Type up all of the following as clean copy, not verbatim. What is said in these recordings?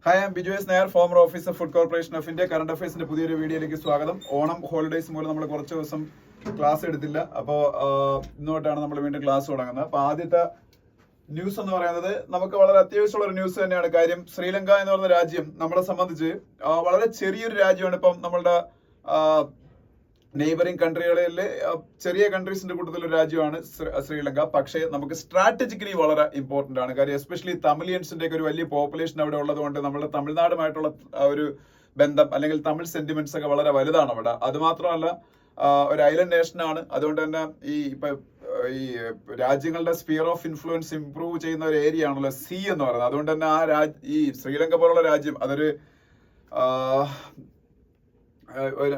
Hi, I'm Biju S Nair, former officer food corporation of India. Current അഫയേഴ്സിന്റെ പുതിയൊരു വീഡിയോയിലേക്ക് സ്വാഗതം. ഓണം ഹോളിഡേയ്സ് മൂലം നമ്മൾ കുറച്ച് ദിവസം ക്ലാസ് എടുത്തില്ല. അപ്പോൾ ഇന്നോട്ടാണ് നമ്മൾ വീണ്ടും ക്ലാസ് തുടങ്ങുന്നത്. അപ്പോൾ ആദ്യത്തെ ന്യൂസ് എന്ന് പറയുന്നത് നമുക്ക് വളരെ അത്യാവശ്യമുള്ള ഒരു ന്യൂസ് തന്നെയാണ്. കാര്യം ശ്രീലങ്ക എന്ന് പറയുന്ന രാജ്യം നമ്മളെ സംബന്ധിച്ച് വളരെ ചെറിയൊരു രാജ്യമാണ്. ഇപ്പം നമ്മളുടെ നെയ്ബറിംഗ് കൺട്രികളിൽ ചെറിയ കൺട്രീസിന്റെ കൂട്ടത്തിൽ ഒരു രാജ്യമാണ് ശ്രീലങ്ക. പക്ഷേ നമുക്ക് സ്ട്രാറ്റജിക്കലി വളരെ ഇമ്പോർട്ടന്റ് ആണ്. കാര്യം എസ്പെഷ്യലി തമിഴിയൻസിന്റെ ഒക്കെ ഒരു വലിയ പോപ്പുലേഷൻ അവിടെ ഉള്ളതുകൊണ്ട് നമ്മുടെ തമിഴ്നാടുമായിട്ടുള്ള ഒരു ബന്ധം അല്ലെങ്കിൽ തമിഴ് സെന്റിമെന്റ്സ് ഒക്കെ വളരെ വലുതാണ് അവിടെ. അതുമാത്രമല്ല ഒരു ഐലൻഡ് നേഷനാണ്. അതുകൊണ്ട് തന്നെ ഈ രാജ്യങ്ങളുടെ സ്ഫിയർ ഓഫ് ഇൻഫ്ലുവൻസ് ഇംപ്രൂവ് ചെയ്യുന്ന ഒരു ഏരിയ ആണല്ലോ സി എന്ന് പറയുന്നത്. അതുകൊണ്ട് തന്നെ ഈ ശ്രീലങ്ക പോലുള്ള രാജ്യം അതൊരു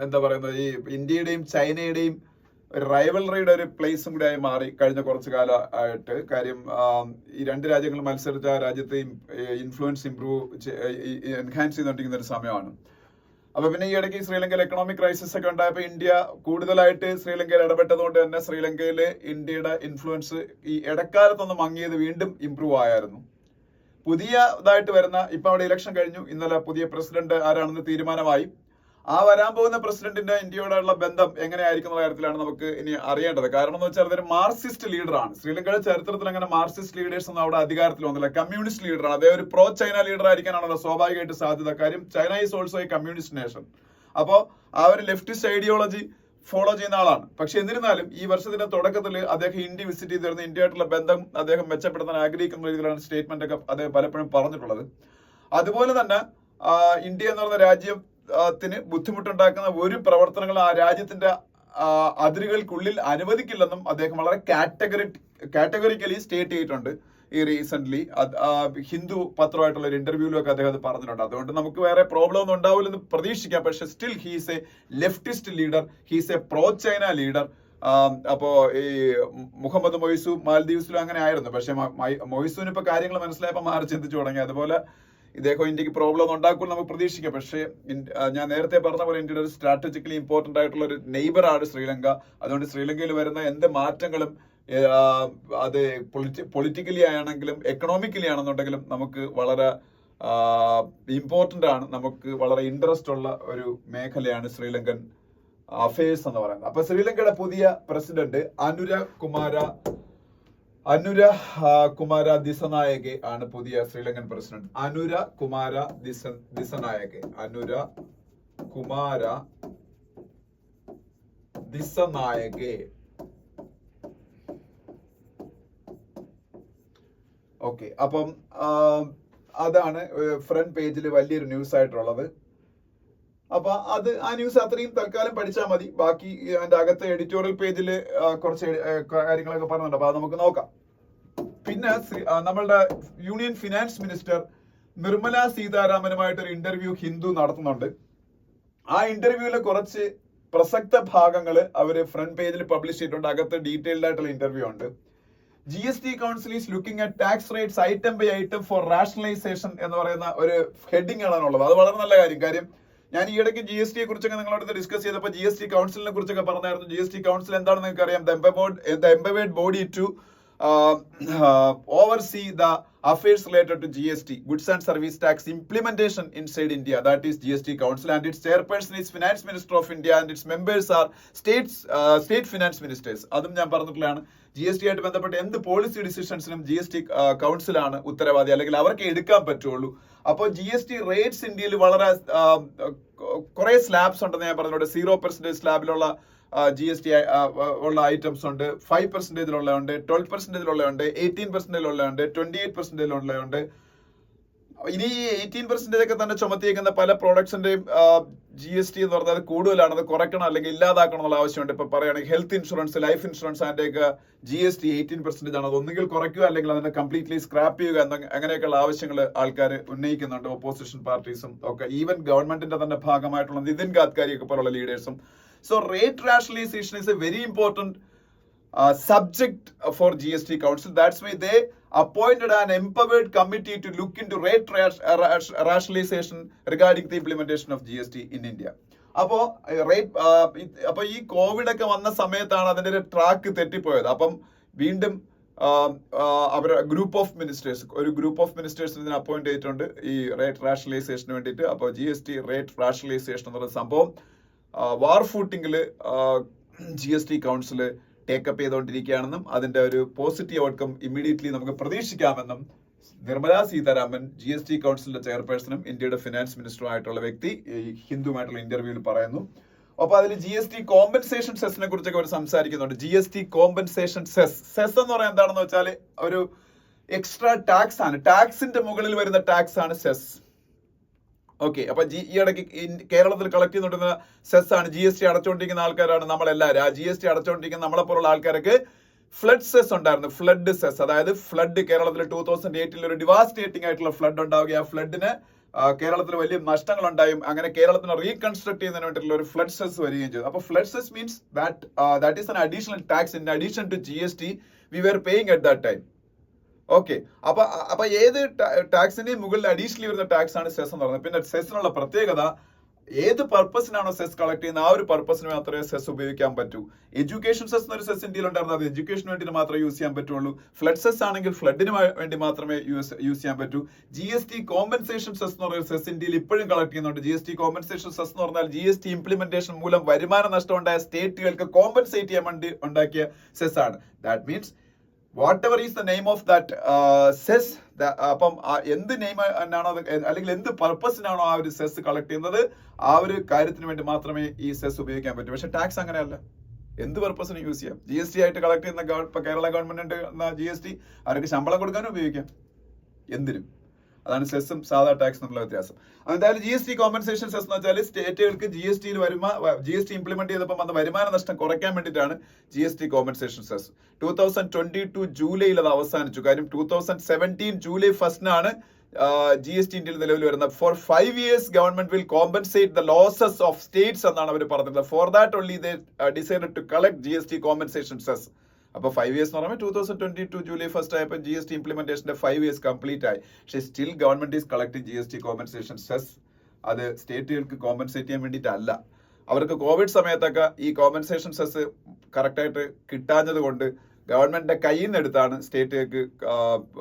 എന്താ പറയുന്നത്, ഈ ഇന്ത്യയുടെയും ചൈനയുടെയും ഒരു റൈവലറിയുടെ ഒരു പ്ലേസും കൂടെ ആയി മാറി കഴിഞ്ഞ കുറച്ചു കാലമായിട്ട്. കാര്യം ഈ രണ്ട് രാജ്യങ്ങൾ മത്സരിച്ച ആ രാജ്യത്തെ ഇൻഫ്ലുവൻസ് എൻഹാൻസ് ചെയ്തുകൊണ്ടിരിക്കുന്ന ഒരു സമയമാണ്. അപ്പൊ പിന്നെ ഈ ഇടയ്ക്ക് ശ്രീലങ്കയിൽ എക്കണോമിക് ക്രൈസിസ് ഒക്കെ ഉണ്ടായപ്പോൾ ഇന്ത്യ കൂടുതലായിട്ട് ശ്രീലങ്കയിൽ ഇടപെട്ടതുകൊണ്ട് തന്നെ ശ്രീലങ്കയില് ഇന്ത്യയുടെ ഇൻഫ്ലുവൻസ് ഈ ഇടക്കാലത്തൊന്ന് മങ്ങിയത് വീണ്ടും ഇംപ്രൂവ് ആയിരുന്നു. പുതിയതായിട്ട് വരുന്ന ഇപ്പൊ അവിടെ ഇലക്ഷൻ കഴിഞ്ഞു. ഇന്നലെ പുതിയ പ്രസിഡന്റ് ആരാണെന്ന് തീരുമാനമായി. ആ വരാൻ പോകുന്ന പ്രസിഡന്റിന്റെ ഇന്ത്യയോടുള്ള ബന്ധം എങ്ങനെയായിരിക്കും എന്നുള്ള കാര്യത്തിലാണ് നമുക്ക് ഇനി അറിയേണ്ടത്. കാരണം എന്ന് വെച്ചാൽ അതൊരു മാർക്സിസ്റ്റ് ലീഡറാണ്. ശ്രീലങ്കയുടെ ചരിത്രത്തിൽ അങ്ങനെ മാർക്സിസ്റ്റ് ലീഡേഴ്സ് ഒന്നും അവിടെ അധികാരത്തിൽ വന്നില്ല. കമ്മ്യൂണിസ്റ്റ് ലീഡറാണ്. അദ്ദേഹം ഒരു പ്രോ ചൈന ലീഡർ ആയിരിക്കാനാണല്ലോ സ്വാഭാവികമായിട്ട് സാധ്യത. കാര്യം China is also A communist nation. അപ്പോൾ ആ ഒരു ലെഫ്റ്റിസ്റ്റ് ഐഡിയോളജി ഫോളോ ചെയ്യുന്ന ആളാണ്. പക്ഷെ എന്നിരുന്നാലും ഈ വർഷത്തിന്റെ തുടക്കത്തിൽ അദ്ദേഹം ഇന്ത്യ വിസിറ്റ് ചെയ്തിരുന്ന ഇന്ത്യയായിട്ടുള്ള ബന്ധം അദ്ദേഹം മെച്ചപ്പെടുത്താൻ ആഗ്രഹിക്കുന്ന രീതിയിലാണ് സ്റ്റേറ്റ്മെന്റ് ഒക്കെ അദ്ദേഹം പലപ്പോഴും പറഞ്ഞിട്ടുള്ളത്. അതുപോലെ തന്നെ ഇന്ത്യ എന്ന് പറയുന്ന രാജ്യത്തിന് ബുദ്ധിമുട്ടുണ്ടാക്കുന്ന ഒരു പ്രവർത്തനങ്ങൾ ആ രാജ്യത്തിന്റെ അതിരുകൾക്കുള്ളിൽ അനുവദിക്കില്ലെന്നും അദ്ദേഹം വളരെ കാറ്റഗറിക്കലി സ്റ്റേറ്റ് ചെയ്തിട്ടുണ്ട്. ഈ റീസെന്റ് ഹിന്ദു പത്രമായിട്ടുള്ള ഒരു ഇന്റർവ്യൂവിലൊക്കെ അദ്ദേഹം അത് പറഞ്ഞിട്ടുണ്ട്. അതുകൊണ്ട് നമുക്ക് വേറെ പ്രോബ്ലം ഒന്നും ഉണ്ടാവില്ലെന്ന് പ്രതീക്ഷിക്കാം. പക്ഷെ still he's A leftist leader, he's A pro China leader. അപ്പോ ഈ മുഹമ്മദ് മൊയ്സു മാൽദീവ്സിലും അങ്ങനെ ആയിരുന്നു. പക്ഷെ മൊയ്സുവിന് ഇപ്പൊ കാര്യങ്ങൾ മനസ്സിലായപ്പോൾ മാറി ചിന്തിച്ചു തുടങ്ങി. അതുപോലെ ഇദ്ദേഹം ഇന്ത്യക്ക് പ്രോബ്ലം ഒന്നും ഉണ്ടാക്കുമെന്ന് നമുക്ക് പ്രതീക്ഷിക്കാം. പക്ഷേ ഞാൻ നേരത്തെ പറഞ്ഞ പോലെ ഇന്ത്യയുടെ ഒരു സ്ട്രാറ്റജിക്കലി ഇമ്പോർട്ടന്റ് ആയിട്ടുള്ള ഒരു നെയ്ബറാണ് ശ്രീലങ്ക. അതുകൊണ്ട് ശ്രീലങ്കയിൽ വരുന്ന എന്ത് മാറ്റങ്ങളും അത് പൊളിറ്റിക്കലി ആണെങ്കിലും എക്കണോമിക്കലി ആണെന്നുണ്ടെങ്കിലും നമുക്ക് വളരെ ഇമ്പോർട്ടന്റ് ആണ്. നമുക്ക് വളരെ ഇൻട്രസ്റ്റ് ഉള്ള ഒരു മേഖലയാണ് ശ്രീലങ്കൻ അഫയേഴ്സ് എന്ന് പറയുന്നത്. അപ്പൊ ശ്രീലങ്കയുടെ പുതിയ പ്രസിഡന്റ് അനുര കുമാര ദിസനായകെ ആണ് പുതിയ ശ്രീലങ്കൻ പ്രസിഡന്റ്. അനുര കുമാര ദിസനായകെ. ഓക്കെ, അപ്പം അതാണ് ഫ്രണ്ട് പേജിൽ വലിയൊരു ന്യൂസ് ആയിട്ടുള്ളത്. അപ്പൊ ആ ന്യൂസ് അത്രയും തൽക്കാലം പഠിച്ചാൽ മതി. ബാക്കി അതിന്റെ അകത്ത് എഡിറ്റോറിയൽ പേജിൽ കുറച്ച് കാര്യങ്ങളൊക്കെ പറയുന്നുണ്ട്. അപ്പൊ അത് നമുക്ക് നോക്കാം. പിന്നെ നമ്മളുടെ യൂണിയൻ ഫിനാൻസ് മിനിസ്റ്റർ നിർമ്മല സീതാരാമനുമായിട്ടൊരു ഇന്റർവ്യൂ ഹിന്ദു നടത്തുന്നുണ്ട്. ആ ഇന്റർവ്യൂവിലെ കുറച്ച് പ്രസക്ത ഭാഗങ്ങൾ അവര് ഫ്രണ്ട് പേജിൽ പബ്ലിഷ് ചെയ്തിട്ടുണ്ട്. അകത്ത് ഡീറ്റെയിൽഡ് ആയിട്ടുള്ള ഇന്റർവ്യൂ ഉണ്ട്. GST council is looking at tax rates item by item for rationalisation എന്ന് പറയുന്ന ഒരു ഹെഡിങ് ആണുള്ളത്. അത് വളരെ നല്ല കാര്യം. ഞാൻ ഈ ഇടയ്ക്ക് GST കുറിച്ചൊക്കെ നിങ്ങളോട് ഡിസ്കസ് ചെയ്തപ്പോൾ GST കൗൺസിലിനെ കുറിച്ചൊക്കെ പറഞ്ഞായിരുന്നു. GST കൗൺസിൽ എന്താണെന്ന് നിങ്ങൾക്ക് അറിയാം. The empowered body to oversee the affairs related to GST, goods and service tax implementation inside India. That is GST Council, and its chairperson is Finance Minister of India, and its members are state finance ministers. അതും ഞാൻ പറഞ്ഞിട്ടുള്ളതാണ്. GST ആയിട്ട് ബന്ധപ്പെട്ട് എന്ത് policy ഡിസിഷൻസിനും GST കൗൺസിലാണ് ഉത്തരവാദി, അല്ലെങ്കിൽ അവർക്ക് എടുക്കാൻ പറ്റുള്ളൂ. അപ്പോൾ GST റേറ്റ്സ് ഇന്ത്യയിൽ വളരെ കുറെ സ്ലാബ്സ് ഉണ്ടെന്ന് ഞാൻ പറഞ്ഞിട്ടുണ്ട്. 0% സ്ലാബിലുള്ള GST ഉള്ള ഐറ്റംസ് ഉണ്ട്, 5% ഉള്ളതുണ്ട്, 12% ഉള്ളതുണ്ട്, 18% ഉള്ളതുണ്ട്, 28% ഉള്ളതുണ്ട്. ഇനി 18% ഒക്കെ തന്നെ ചുമത്തിയേക്കുന്ന പല പ്രോഡക്ട്സിന്റെയും GST എന്ന് പറഞ്ഞാൽ കൂടുതലാണ്. അത് കുറയ്ക്കണം അല്ലെങ്കിൽ ഇല്ലാതാക്കണം എന്നുള്ള ആവശ്യമുണ്ട്. ഇപ്പൊ പറയുകയാണെങ്കിൽ ഹെൽത്ത് ഇൻഷുറൻസ്, ലൈഫ് ഇൻഷുറൻസ് അതിന്റെയൊക്കെ GST 18% ആണ്. അത് ഒന്നുകിൽ കുറയ്ക്കുക അല്ലെങ്കിൽ അതിനെ കംപ്ലീറ്റ്ലി സ്ക്രാപ്പ് ചെയ്യുക അങ്ങനെയൊക്കെയുള്ള ആവശ്യങ്ങൾ ആൾക്കാർ ഉന്നയിക്കുന്നുണ്ട്. ഓപ്പോസിഷൻ പാർട്ടീസും ഒക്കെ, ഈവൻ ഗവൺമെന്റിന്റെ തന്നെ ഭാഗമായിട്ടുള്ള നിതിൻ ഗഡ്കരി ഒക്കെ പോലുള്ള ലീഡേഴ്സും. So rate rationalization is a very important subject for GST Council. That's why they appointed an empowered committee to look into rate rationalization regarding the implementation of GST in India. അപ്പോ ഈ Covid ഒക്കെ വന്ന സമയത്താണ് അതിന്റെ ഒരു track തെറ്റിപ്പോയത്. അപ്പം വീണ്ടും അവരുടെ ഗ്രൂപ്പ് ഓഫ് മിനിസ്റ്റേഴ്സ് ഇതിന് അപ്പോയിന്റ് ചെയ്തിട്ടുണ്ട് ഈ റേറ്റ് റാഷണലൈസേഷന് വേണ്ടിയിട്ട്. അപ്പോൾ GST റേറ്റ് റാഷണലൈസേഷൻ എന്ന് പറയുന്ന സംഭവം വാർ ഫൂട്ടിങ്ങിൽ GST കൗൺസിൽ ടേക്കപ്പ് ചെയ്തുകൊണ്ടിരിക്കുകയാണെന്നും അതിന്റെ ഒരു പോസിറ്റീവ് ഔട്ട്കം ഇമ്മീഡിയറ്റ്ലി നമുക്ക് പ്രതീക്ഷിക്കാമെന്നും നിർമ്മലാ സീതാരാമൻ GST കൗൺസിലിന്റെ ചെയർപേഴ്സണും ഇന്ത്യയുടെ ഫിനാൻസ് മിനിസ്റ്ററും ആയിട്ടുള്ള വ്യക്തി ഹിന്ദുമായിട്ടുള്ള ഇന്റർവ്യൂവിൽ പറയുന്നു. അപ്പൊ അതിൽ GST കോമ്പൻസേഷൻ സെസിനെ കുറിച്ചൊക്കെ അവർ സംസാരിക്കുന്നുണ്ട്. GST കോമ്പൻസേഷൻ സെസ് എന്ന് പറയാൻ എന്താണെന്ന് വെച്ചാൽ ഒരു എക്സ്ട്രാ ടാക്സ് ആണ്, ടാക്സിന്റെ മുകളിൽ വരുന്ന ടാക്സ് ആണ് സെസ്. ഓക്കെ, അപ്പൊ ഈ ഇടയ്ക്ക് കേരളത്തിൽ കളക്ട് ചെയ്തുകൊണ്ടിരുന്ന സെസ് ആണ്. GST അടച്ചുകൊണ്ടിരിക്കുന്ന ആൾക്കാരാണ് നമ്മളെല്ലാവരും. ആ GST അടച്ചുകൊണ്ടിരിക്കുന്ന നമ്മളെപ്പോലുള്ള ആൾക്കാർക്ക് ഫ്ലഡ് സെസ് ഉണ്ടായിരുന്നു, ഫ്ലഡ് സെസ്. അതായത് ഫ്ലഡ് കേരളത്തിൽ 2008 ഒരു ഡിവാസ്റ്റേറ്റിംഗ് ആയിട്ടുള്ള ഫ്ലഡ് ഉണ്ടാവുകയും ആ ഫ്ലഡിന് കേരളത്തിൽ വലിയ നഷ്ടങ്ങൾ ഉണ്ടായും. അങ്ങനെ കേരളത്തിന് റീകൺസ്ട്രക്ട് ചെയ്യുന്നതിന് വേണ്ടിയിട്ടുള്ള ഒരു ഫ്ലഡ് സെസ് വരികയും ചെയ്തു. അപ്പൊ flood cess means that is an additional tax in addition to GST we were paying at that time. Okay, അപ്പൊ ഏത് ടാക്സിന്റെയും മുകളിൽ അഡീഷണലി വരുന്ന ടാക്സ് ആണ് സെസ് എന്ന് പറയുന്നത്. പിന്നെ സെസ്സിനുള്ള പ്രത്യേകത, ഏത് പർപ്പസിനാണോ സെസ് കളക്ട് ചെയ്യുന്നത് ആ ഒരു പർപ്പസിന് മാത്രമേ സെസ് ഉപയോഗിക്കാൻ പറ്റൂ. എഡ്യൂക്കേഷൻ സെസ് എന്നൊരു സെസ് ഇന്ത്യയിൽ ഉണ്ടായിരുന്നത്, അത് എഡ്യൂക്കേഷന് വേണ്ടി മാത്രമേ യൂസ് ചെയ്യാൻ പറ്റുള്ളൂ. ഫ്ലഡ് സെസ് ആണെങ്കിൽ ഫ്ലഡിന് വേണ്ടി മാത്രമേ യൂസ് ചെയ്യാൻ പറ്റൂ. GST കോമ്പൻസേഷൻ സെസ് എന്ന് പറയുന്ന സെസ് ഇന്ത്യയിൽ ഇപ്പോഴും കളക്ട് ചെയ്യുന്നുണ്ട്. GST കോമ്പൻസേഷൻ സെസ് എന്ന് പറഞ്ഞാൽ GST ഇംപ്ലിമെന്റേഷൻ മൂലം വരുമാന നഷ്ടം ഉണ്ടായ സ്റ്റേറ്റുകൾക്ക് കോമ്പൻസേറ്റ് ചെയ്യാൻ വേണ്ടി ഉണ്ടാക്കിയ സെസ് ആണ്. That means whatever is the name of that cess, അപ്പം എന്ത് നെയിം ആണോ അല്ലെങ്കിൽ എന്ത് പർപ്പസിനാണോ ആ ഒരു സെസ് കളക്ട് ചെയ്യുന്നത് ആ ഒരു കാര്യത്തിന് വേണ്ടി മാത്രമേ ഈ സെസ് ഉപയോഗിക്കാൻ പറ്റൂ. പക്ഷെ ടാക്സ് അങ്ങനെയല്ല, എന്ത് പർപ്പസിന് യൂസ് ചെയ്യാം. GST ആയിട്ട് കളക്ട് ചെയ്യുന്ന ഇപ്പൊ കേരള ഗവൺമെന്റ് GST അവർക്ക് ശമ്പളം കൊടുക്കാനും ഉപയോഗിക്കാം, എന്തിനും. അതാണ് സെസ്സും സാധാ ടാക്സ് എന്നുള്ള വ്യത്യാസം. എന്തായാലും GST കോമ്പൻസേഷൻ സെസ് എന്ന് വെച്ചാൽ സ്റ്റേറ്റുകൾക്ക് GST ഇംപ്ലിമെന്റ് ചെയ്തപ്പോൾ വന്ന വരുമാന നഷ്ടം കുറയ്ക്കാൻ വേണ്ടിയിട്ടാണ് GST കോമ്പൻസേഷൻ സെസ്. 2022 ജൂലൈയിൽ അത് അവസാനിച്ചു. കാര്യം 2017 ജൂലൈ 1 GST ഇന്ത്യയിൽ നിലവിൽ വരുന്നത്. For 5 years government will compensate the losses of states എന്നാണ് അവർ പറഞ്ഞത്. For that only they decided to collect GST compensation cess. അപ്പൊ 5 years എന്ന് പറയുമ്പോൾ 2022 ജൂലൈ 1 ആയപ്പോൾ GST ഇംപ്ലിമെന്റേഷന്റെ 5 years കംപ്ലീറ്റ് ആയി. പക്ഷേ still government is collecting GST compensation cess. അത് സ്റ്റേറ്റുകൾക്ക് കോമ്പൻസേറ്റ് ചെയ്യാൻ വേണ്ടിയിട്ടല്ല. അവർക്ക് കോവിഡ് സമയത്തൊക്കെ ഈ കോമ്പൻസേഷൻ സെസ് കറക്റ്റായിട്ട് കിട്ടാഞ്ഞത് കൊണ്ട് ഗവൺമെന്റിന്റെ കയ്യിൽ നിന്ന് എടുത്താണ് സ്റ്റേറ്റുകൾക്ക്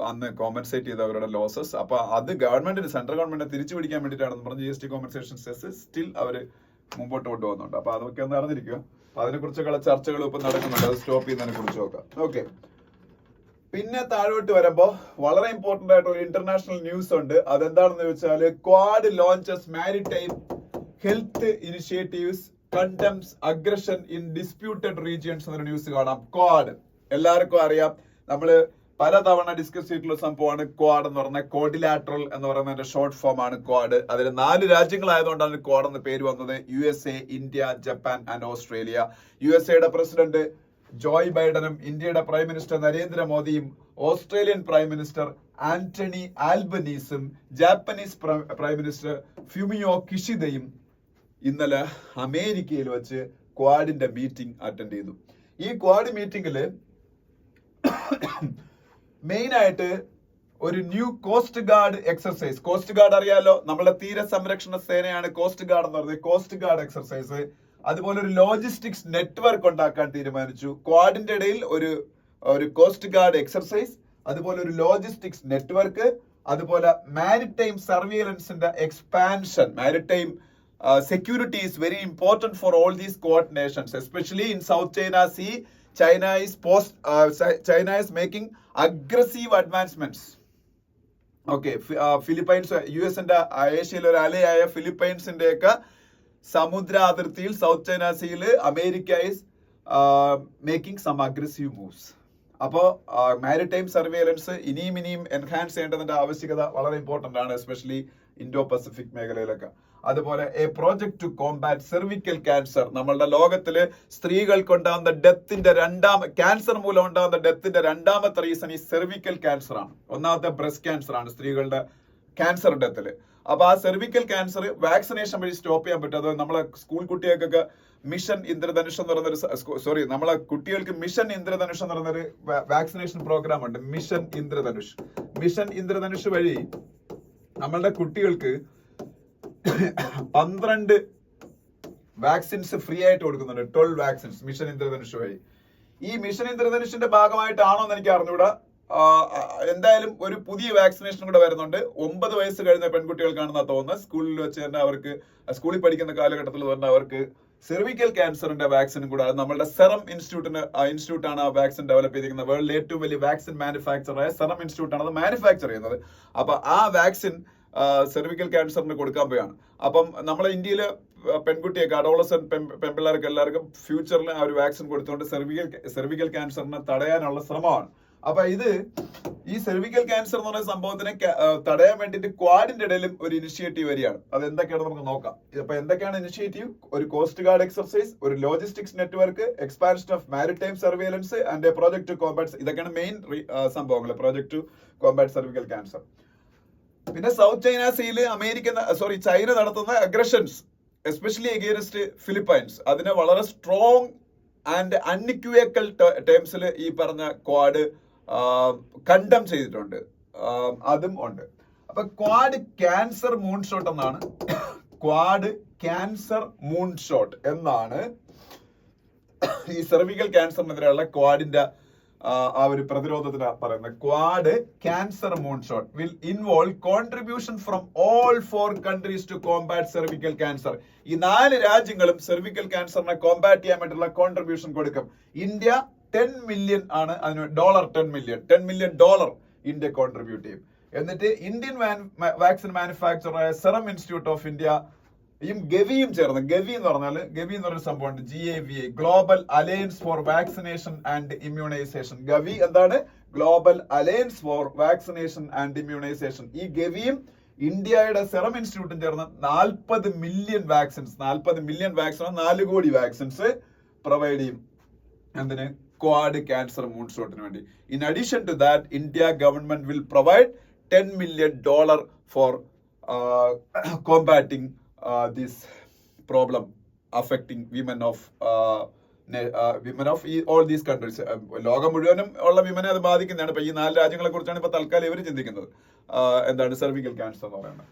അന്ന് കോമ്പൻസേറ്റ് ചെയ്ത അവരുടെ ലോസസ്. അപ്പൊ അത് സെൻട്രൽ ഗവൺമെന്റിനെ തിരിച്ചു പിടിക്കാൻ വേണ്ടിയിട്ടാണെന്ന് പറഞ്ഞ് GST കോമ്പൻസേഷൻ സെസ് സ്റ്റിൽ അവര് മുമ്പോട്ട് കൊണ്ടുപോകുന്നുണ്ട്. അപ്പൊ അതൊക്കെ ഒന്ന് അറിഞ്ഞിരിക്കുക. അപ്പൊ അതിനെ കുറിച്ചൊക്കെയുള്ള ചർച്ചകൾ ഇപ്പൊ നടക്കുന്നുണ്ട്. അത് സ്റ്റോപ്പ് ചെയ്യുന്നതിനെ കുറിച്ച് നോക്കാം. ഓക്കെ, പിന്നെ താഴോട്ട് വരുമ്പോ വളരെ ഇമ്പോർട്ടന്റ് ആയിട്ട് ഒരു ഇന്റർനാഷണൽ ന്യൂസ് ഉണ്ട്. അതെന്താണെന്ന് ചോദിച്ചാൽ quad launches maritime health initiatives condemns aggression in disputed regions എന്നൊരു ന്യൂസ് കാണാം. ക്വാഡ് എല്ലാവർക്കും അറിയാം, നമ്മള് പലതവണ ഡിസ്കസ് ചെയ്തിട്ടുള്ള സംഭവമാണ് ക്വാഡ് എന്ന് പറഞ്ഞാൽ. കോഡിലാറ്ററൽ എന്ന് പറയുന്നതിന്റെ ഷോർട്ട് ഫോം ആണ് ക്വാഡ്. അതിൽ 4 രാജ്യങ്ങളായതുകൊണ്ടാണ് ക്വാഡ് എന്ന പേര് വന്നത്. USA, India, Japan and Australia. USAയുടെ പ്രസിഡന്റ് ജോയ് ബൈഡനും ഇന്ത്യയുടെ പ്രൈം മിനിസ്റ്റർ നരേന്ദ്രമോദിയും ഓസ്ട്രേലിയൻ പ്രൈം മിനിസ്റ്റർ ആന്റണി ആൽബനീസും ജാപ്പനീസ് പ്രൈം മിനിസ്റ്റർ ഫ്യൂമിയോ കിഷിദയും ഇന്നലെ അമേരിക്കയിൽ വെച്ച് ക്വാഡിന്റെ മീറ്റിംഗ് അറ്റൻഡ് ചെയ്തു. ഈ ക്വാഡ് മീറ്റിംഗില് മെയിൻ ആയിട്ട് ഒരു new cost guard exercise. Coast guard അറിയാലോ, നമ്മുടെ തീര സംരക്ഷണ സേനയാണ് കോസ്റ്റ് ഗാർഡ് എന്ന് പറയുന്നത്. കോസ്റ്റ് ഗാർഡ് എക്സർസൈസ്, അതുപോലെ ഒരു ലോജിസ്റ്റിക്സ് നെറ്റ്വർക്ക് ഉണ്ടാക്കാൻ തീരുമാനിച്ചു. ക്വാഡിന്റെ ഇടയിൽ ഒരു കോസ്റ്റ് ഗാർഡ് എക്സർസൈസ്, അതുപോലെ ഒരു ലോജിസ്റ്റിക്സ് നെറ്റ്വർക്ക്, അതുപോലെ മാരിടൈം സർവീലൻസിന്റെ expansion. Maritime security is very important for all these Quad nations, especially in South China Sea. China is making aggressive advancements. Okay, Philippines യുഎസിന്റെ ഏഷ്യയിലെ ഒരു അലയായ ഫിലിപ്പൈൻസിന്റെ ഒക്കെ സമുദ്ര അതിർത്തിയിൽ സൗത്ത് ചൈന സീയിൽ America is making some aggressive moves. അപ്പോൾ മാരിടൈം സർവേലൻസ് ഇനിയും എൻഹാൻസ് ചെയ്യേണ്ടതിന്റെ ആവശ്യകത വളരെ ഇമ്പോർട്ടന്റ് ആണ്, എസ്പെഷ്യലി ഇൻഡോ പസഫിക് മേഖലയിലൊക്കെ. അതുപോലെ a project to combat cervical cancer. നമ്മളുടെ ലോകത്തില് സ്ത്രീകൾക്ക് ഉണ്ടാകുന്ന ക്യാൻസർ മൂലം ഉണ്ടാകുന്ന ഡെത്തിന്റെ രണ്ടാമത്തെ റീസൺ ഈ സെർവിക്കൽ ക്യാൻസർ ആണ്. ഒന്നാമത്തെ ബ്രസ്റ്റ് ക്യാൻസർ ആണ് സ്ത്രീകളുടെ ക്യാൻസർ ഡെത്തില്. അപ്പൊ ആ സെർവിക്കൽ ക്യാൻസർ വാക്സിനേഷൻ വഴി സ്റ്റോപ്പ് ചെയ്യാൻ പറ്റും. അത് നമ്മളെ സ്കൂൾ കുട്ടികൾക്കൊക്കെ മിഷൻ ഇന്ദ്രധനുഷ് എന്ന് പറയുന്നൊരു നമ്മളെ കുട്ടികൾക്ക് മിഷൻ ഇന്ദ്രധനുഷ് എന്ന് പറയുന്നൊരു വാക്സിനേഷൻ പ്രോഗ്രാം ഉണ്ട്. മിഷൻ ഇന്ദ്രധനുഷ് വഴി നമ്മളുടെ കുട്ടികൾക്ക് 12 വാക്സിൻസ് ഫ്രീ ആയിട്ട് കൊടുക്കുന്നുണ്ട്. 12 വാക്സിൻസ് മിഷൻ ഇന്ദ്രധനുഷ് വഴി. ഈ മിഷൻ ഇന്ദ്രധനുഷിന്റെ ഭാഗമായിട്ടാണോ എന്ന് എനിക്ക് അറിഞ്ഞൂടാ. എന്തായാലും ഒരു പുതിയ വാക്സിനേഷൻ കൂടെ വരുന്നുണ്ട്. 9 വയസ്സ് കഴിഞ്ഞ പെൺകുട്ടികൾക്കാണെന്നാ തോന്നുന്നത്. സ്കൂളിൽ വെച്ച് തന്നെ അവർക്ക്, സ്കൂളിൽ പഠിക്കുന്ന കാലഘട്ടത്തിൽ തന്നെ അവർക്ക് സെർവിക്കൽ ക്യാൻസറിന്റെ വാക്സിനും കൂടെ, അത് നമ്മുടെ സെറം ഇൻസ്റ്റിറ്റ്യൂട്ടാണ് ആ വാക്സിൻ ഡെവലപ്പ് ചെയ്തിരിക്കുന്നത്. വേൾഡിലെ ഏറ്റവും വലിയ വാക്സിൻ മാനുഫാക്ചറായ സെറം ഇൻസ്റ്റിറ്റ്യൂട്ടാണ് അത് മാനുഫാക്ചർ ചെയ്യുന്നത്. അപ്പൊ ആ വാക്സിൻ സെർവിക്കൽ ക്യാൻസറിന് കൊടുക്കാൻ പോയാണ്. അപ്പം നമ്മളെ ഇന്ത്യയിലെ പെൺകുട്ടിയൊക്കെ, അഡോളസെന്റ് പെൺപിള്ളേർക്ക് എല്ലാവർക്കും ഫ്യൂച്ചറിൽ ആ ഒരു വാക്സിൻ കൊടുത്തുകൊണ്ട് സെർവിക്കൽ ക്യാൻസറിനെ തടയാനുള്ള ശ്രമമാണ്. അപ്പൊ ഈ സെർവിക്കൽ ക്യാൻസർ എന്ന് പറയുന്ന സംഭവത്തിനെ തടയാൻ വേണ്ടിയിട്ട് ക്വാഡിന്റെ ഇടയിലും ഒരു ഇനിഷ്യേറ്റീവ് വരികയാണ്. അത് എന്തൊക്കെയാണ് നമുക്ക് നോക്കാം. അപ്പൊ എന്തൊക്കെയാണ് ഇനിഷ്യേറ്റീവ്? ഒരു കോസ്റ്റ് ഗാർഡ് എക്സർസൈസ്, ഒരു logistics network, expansion of maritime surveillance and a project to combat. ഇതൊക്കെയാണ് മെയിൻ സംഭവങ്ങൾ, project to combat cervical cancer. പിന്നെ സൗത്ത് ചൈന സീയിൽ ചൈന നടത്തുന്ന അഗ്രഷൻസ്, എസ്പെഷ്യലി അഗെയിൻസ്റ്റ് ഫിലിപ്പൈൻസ്, അതിനെ വളരെ സ്ട്രോങ് ആൻഡ് അൺഇക്വേക്കൽ ടേംസിൽ ഈ പറഞ്ഞ ക്വാഡ് കണ്ടം ചെയ്തിട്ടുണ്ട്. അതും ഉണ്ട്. അപ്പൊ ക്വാഡ് ക്യാൻസർ മൂൺഷോട്ട് എന്നാണ്, ക്വാഡ് ക്യാൻസർ മൂൺഷോട്ട് എന്നാണ് ഈ സെർവിക്കൽ ക്യാൻസറിനെതിരെയുള്ള ക്വാഡിന്റെ ആ ഒരു പ്രതിരോധത്തിന് പറയുന്നത്. Quad cancer moonshot will involve contribution from all 4 countries to combat cervical cancer. ഈ 4 രാജ്യങ്ങളും സെർവിക്കൽ ക്യാൻസറിനെ കോമ്പാറ്റ് ചെയ്യാൻ വേണ്ടിയുള്ള കോൺട്രിബ്യൂഷൻ കൊടുക്കും. ഇന്ത്യ 10 മില്യൺ ആണ് അതിന് $10 മില്യൺ ഇന്ത്യ കോൺട്രിബ്യൂട്ട് ചെയ്യും. എന്നിട്ട് ഇന്ത്യൻ വാക്സിൻ മാനുഫാക്ചറായ സെറം ഇൻസ്റ്റിറ്റ്യൂട്ട് ഓഫ് ഇന്ത്യ ഗവിയും ചേർന്ന്, ഗവി എന്ന് പറഞ്ഞ സംഭവമുണ്ട്, GAVI, global alliance for vaccination and immunisation. GAVI എന്താണ്? Global alliance for vaccination and immunisation. ഈ ഗവിയും ഇന്ത്യയുടെ സെറം ഇൻസ്റ്റിറ്റ്യൂട്ടും ചേർന്ന് 40 മില്യൺ വാക്സിൻസ്, 4 കോടി വാക്സിൻസ് പ്രൊവൈഡ് ചെയ്യും. എന്തിന്? ക്വാഡ് ക്യാൻസർ മൂൺഷോട്ടിന് വേണ്ടി. In addition to that, India government will provide $10 million for combating this problem affecting women of all these countries. ലോകം മുഴുവനും ഉള്ള വിമനെ അത് ബാധിക്കുന്നതാണ്. ഇപ്പൊ ഈ 4 രാജ്യങ്ങളെ കുറിച്ചാണ് ഇപ്പൊ തൽക്കാലം ഇവർ ചിന്തിക്കുന്നത്, എന്താണ് സെർവിക്കൽ ക്യാൻസർ എന്ന് പറയുന്നത്.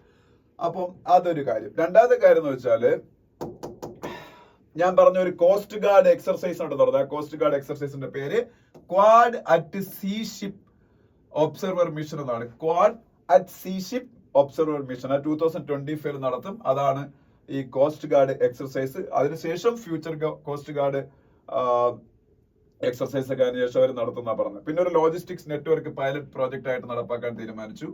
അപ്പം അതൊരു കാര്യം. രണ്ടാമത്തെ കാര്യം എന്ന് വെച്ചാല്, ഞാൻ പറഞ്ഞ ഒരു കോസ്റ്റ് ഗാർഡ് എക്സർസൈസ് ഉണ്ടെന്ന് പറഞ്ഞത്. ആ കോസ്റ്റ് ഗാർഡ് എക്സർസൈസിന്റെ പേര് Quad at sea ship observer mission എന്നാണ്. Quad at sea ship observer mission 2025 നടത്തും. അതാണ് ഈ കോസ്റ്റ് ഗാർഡ് എക്സർസൈസ്. അതിനുശേഷം ഫ്യൂച്ചർ കോസ്റ്റ് ഗാർഡ് എക്സർസൈസ് ഒക്കെ അതിനുശേഷം അവർ നടത്തുന്ന പറഞ്ഞത്. പിന്നെ ഒരു ലോജിസ്റ്റിക്സ് നെറ്റ്വർക്ക് പൈലറ്റ് പ്രോജക്റ്റ് ആയിട്ട് നടപ്പാക്കാൻ തീരുമാനിച്ചു.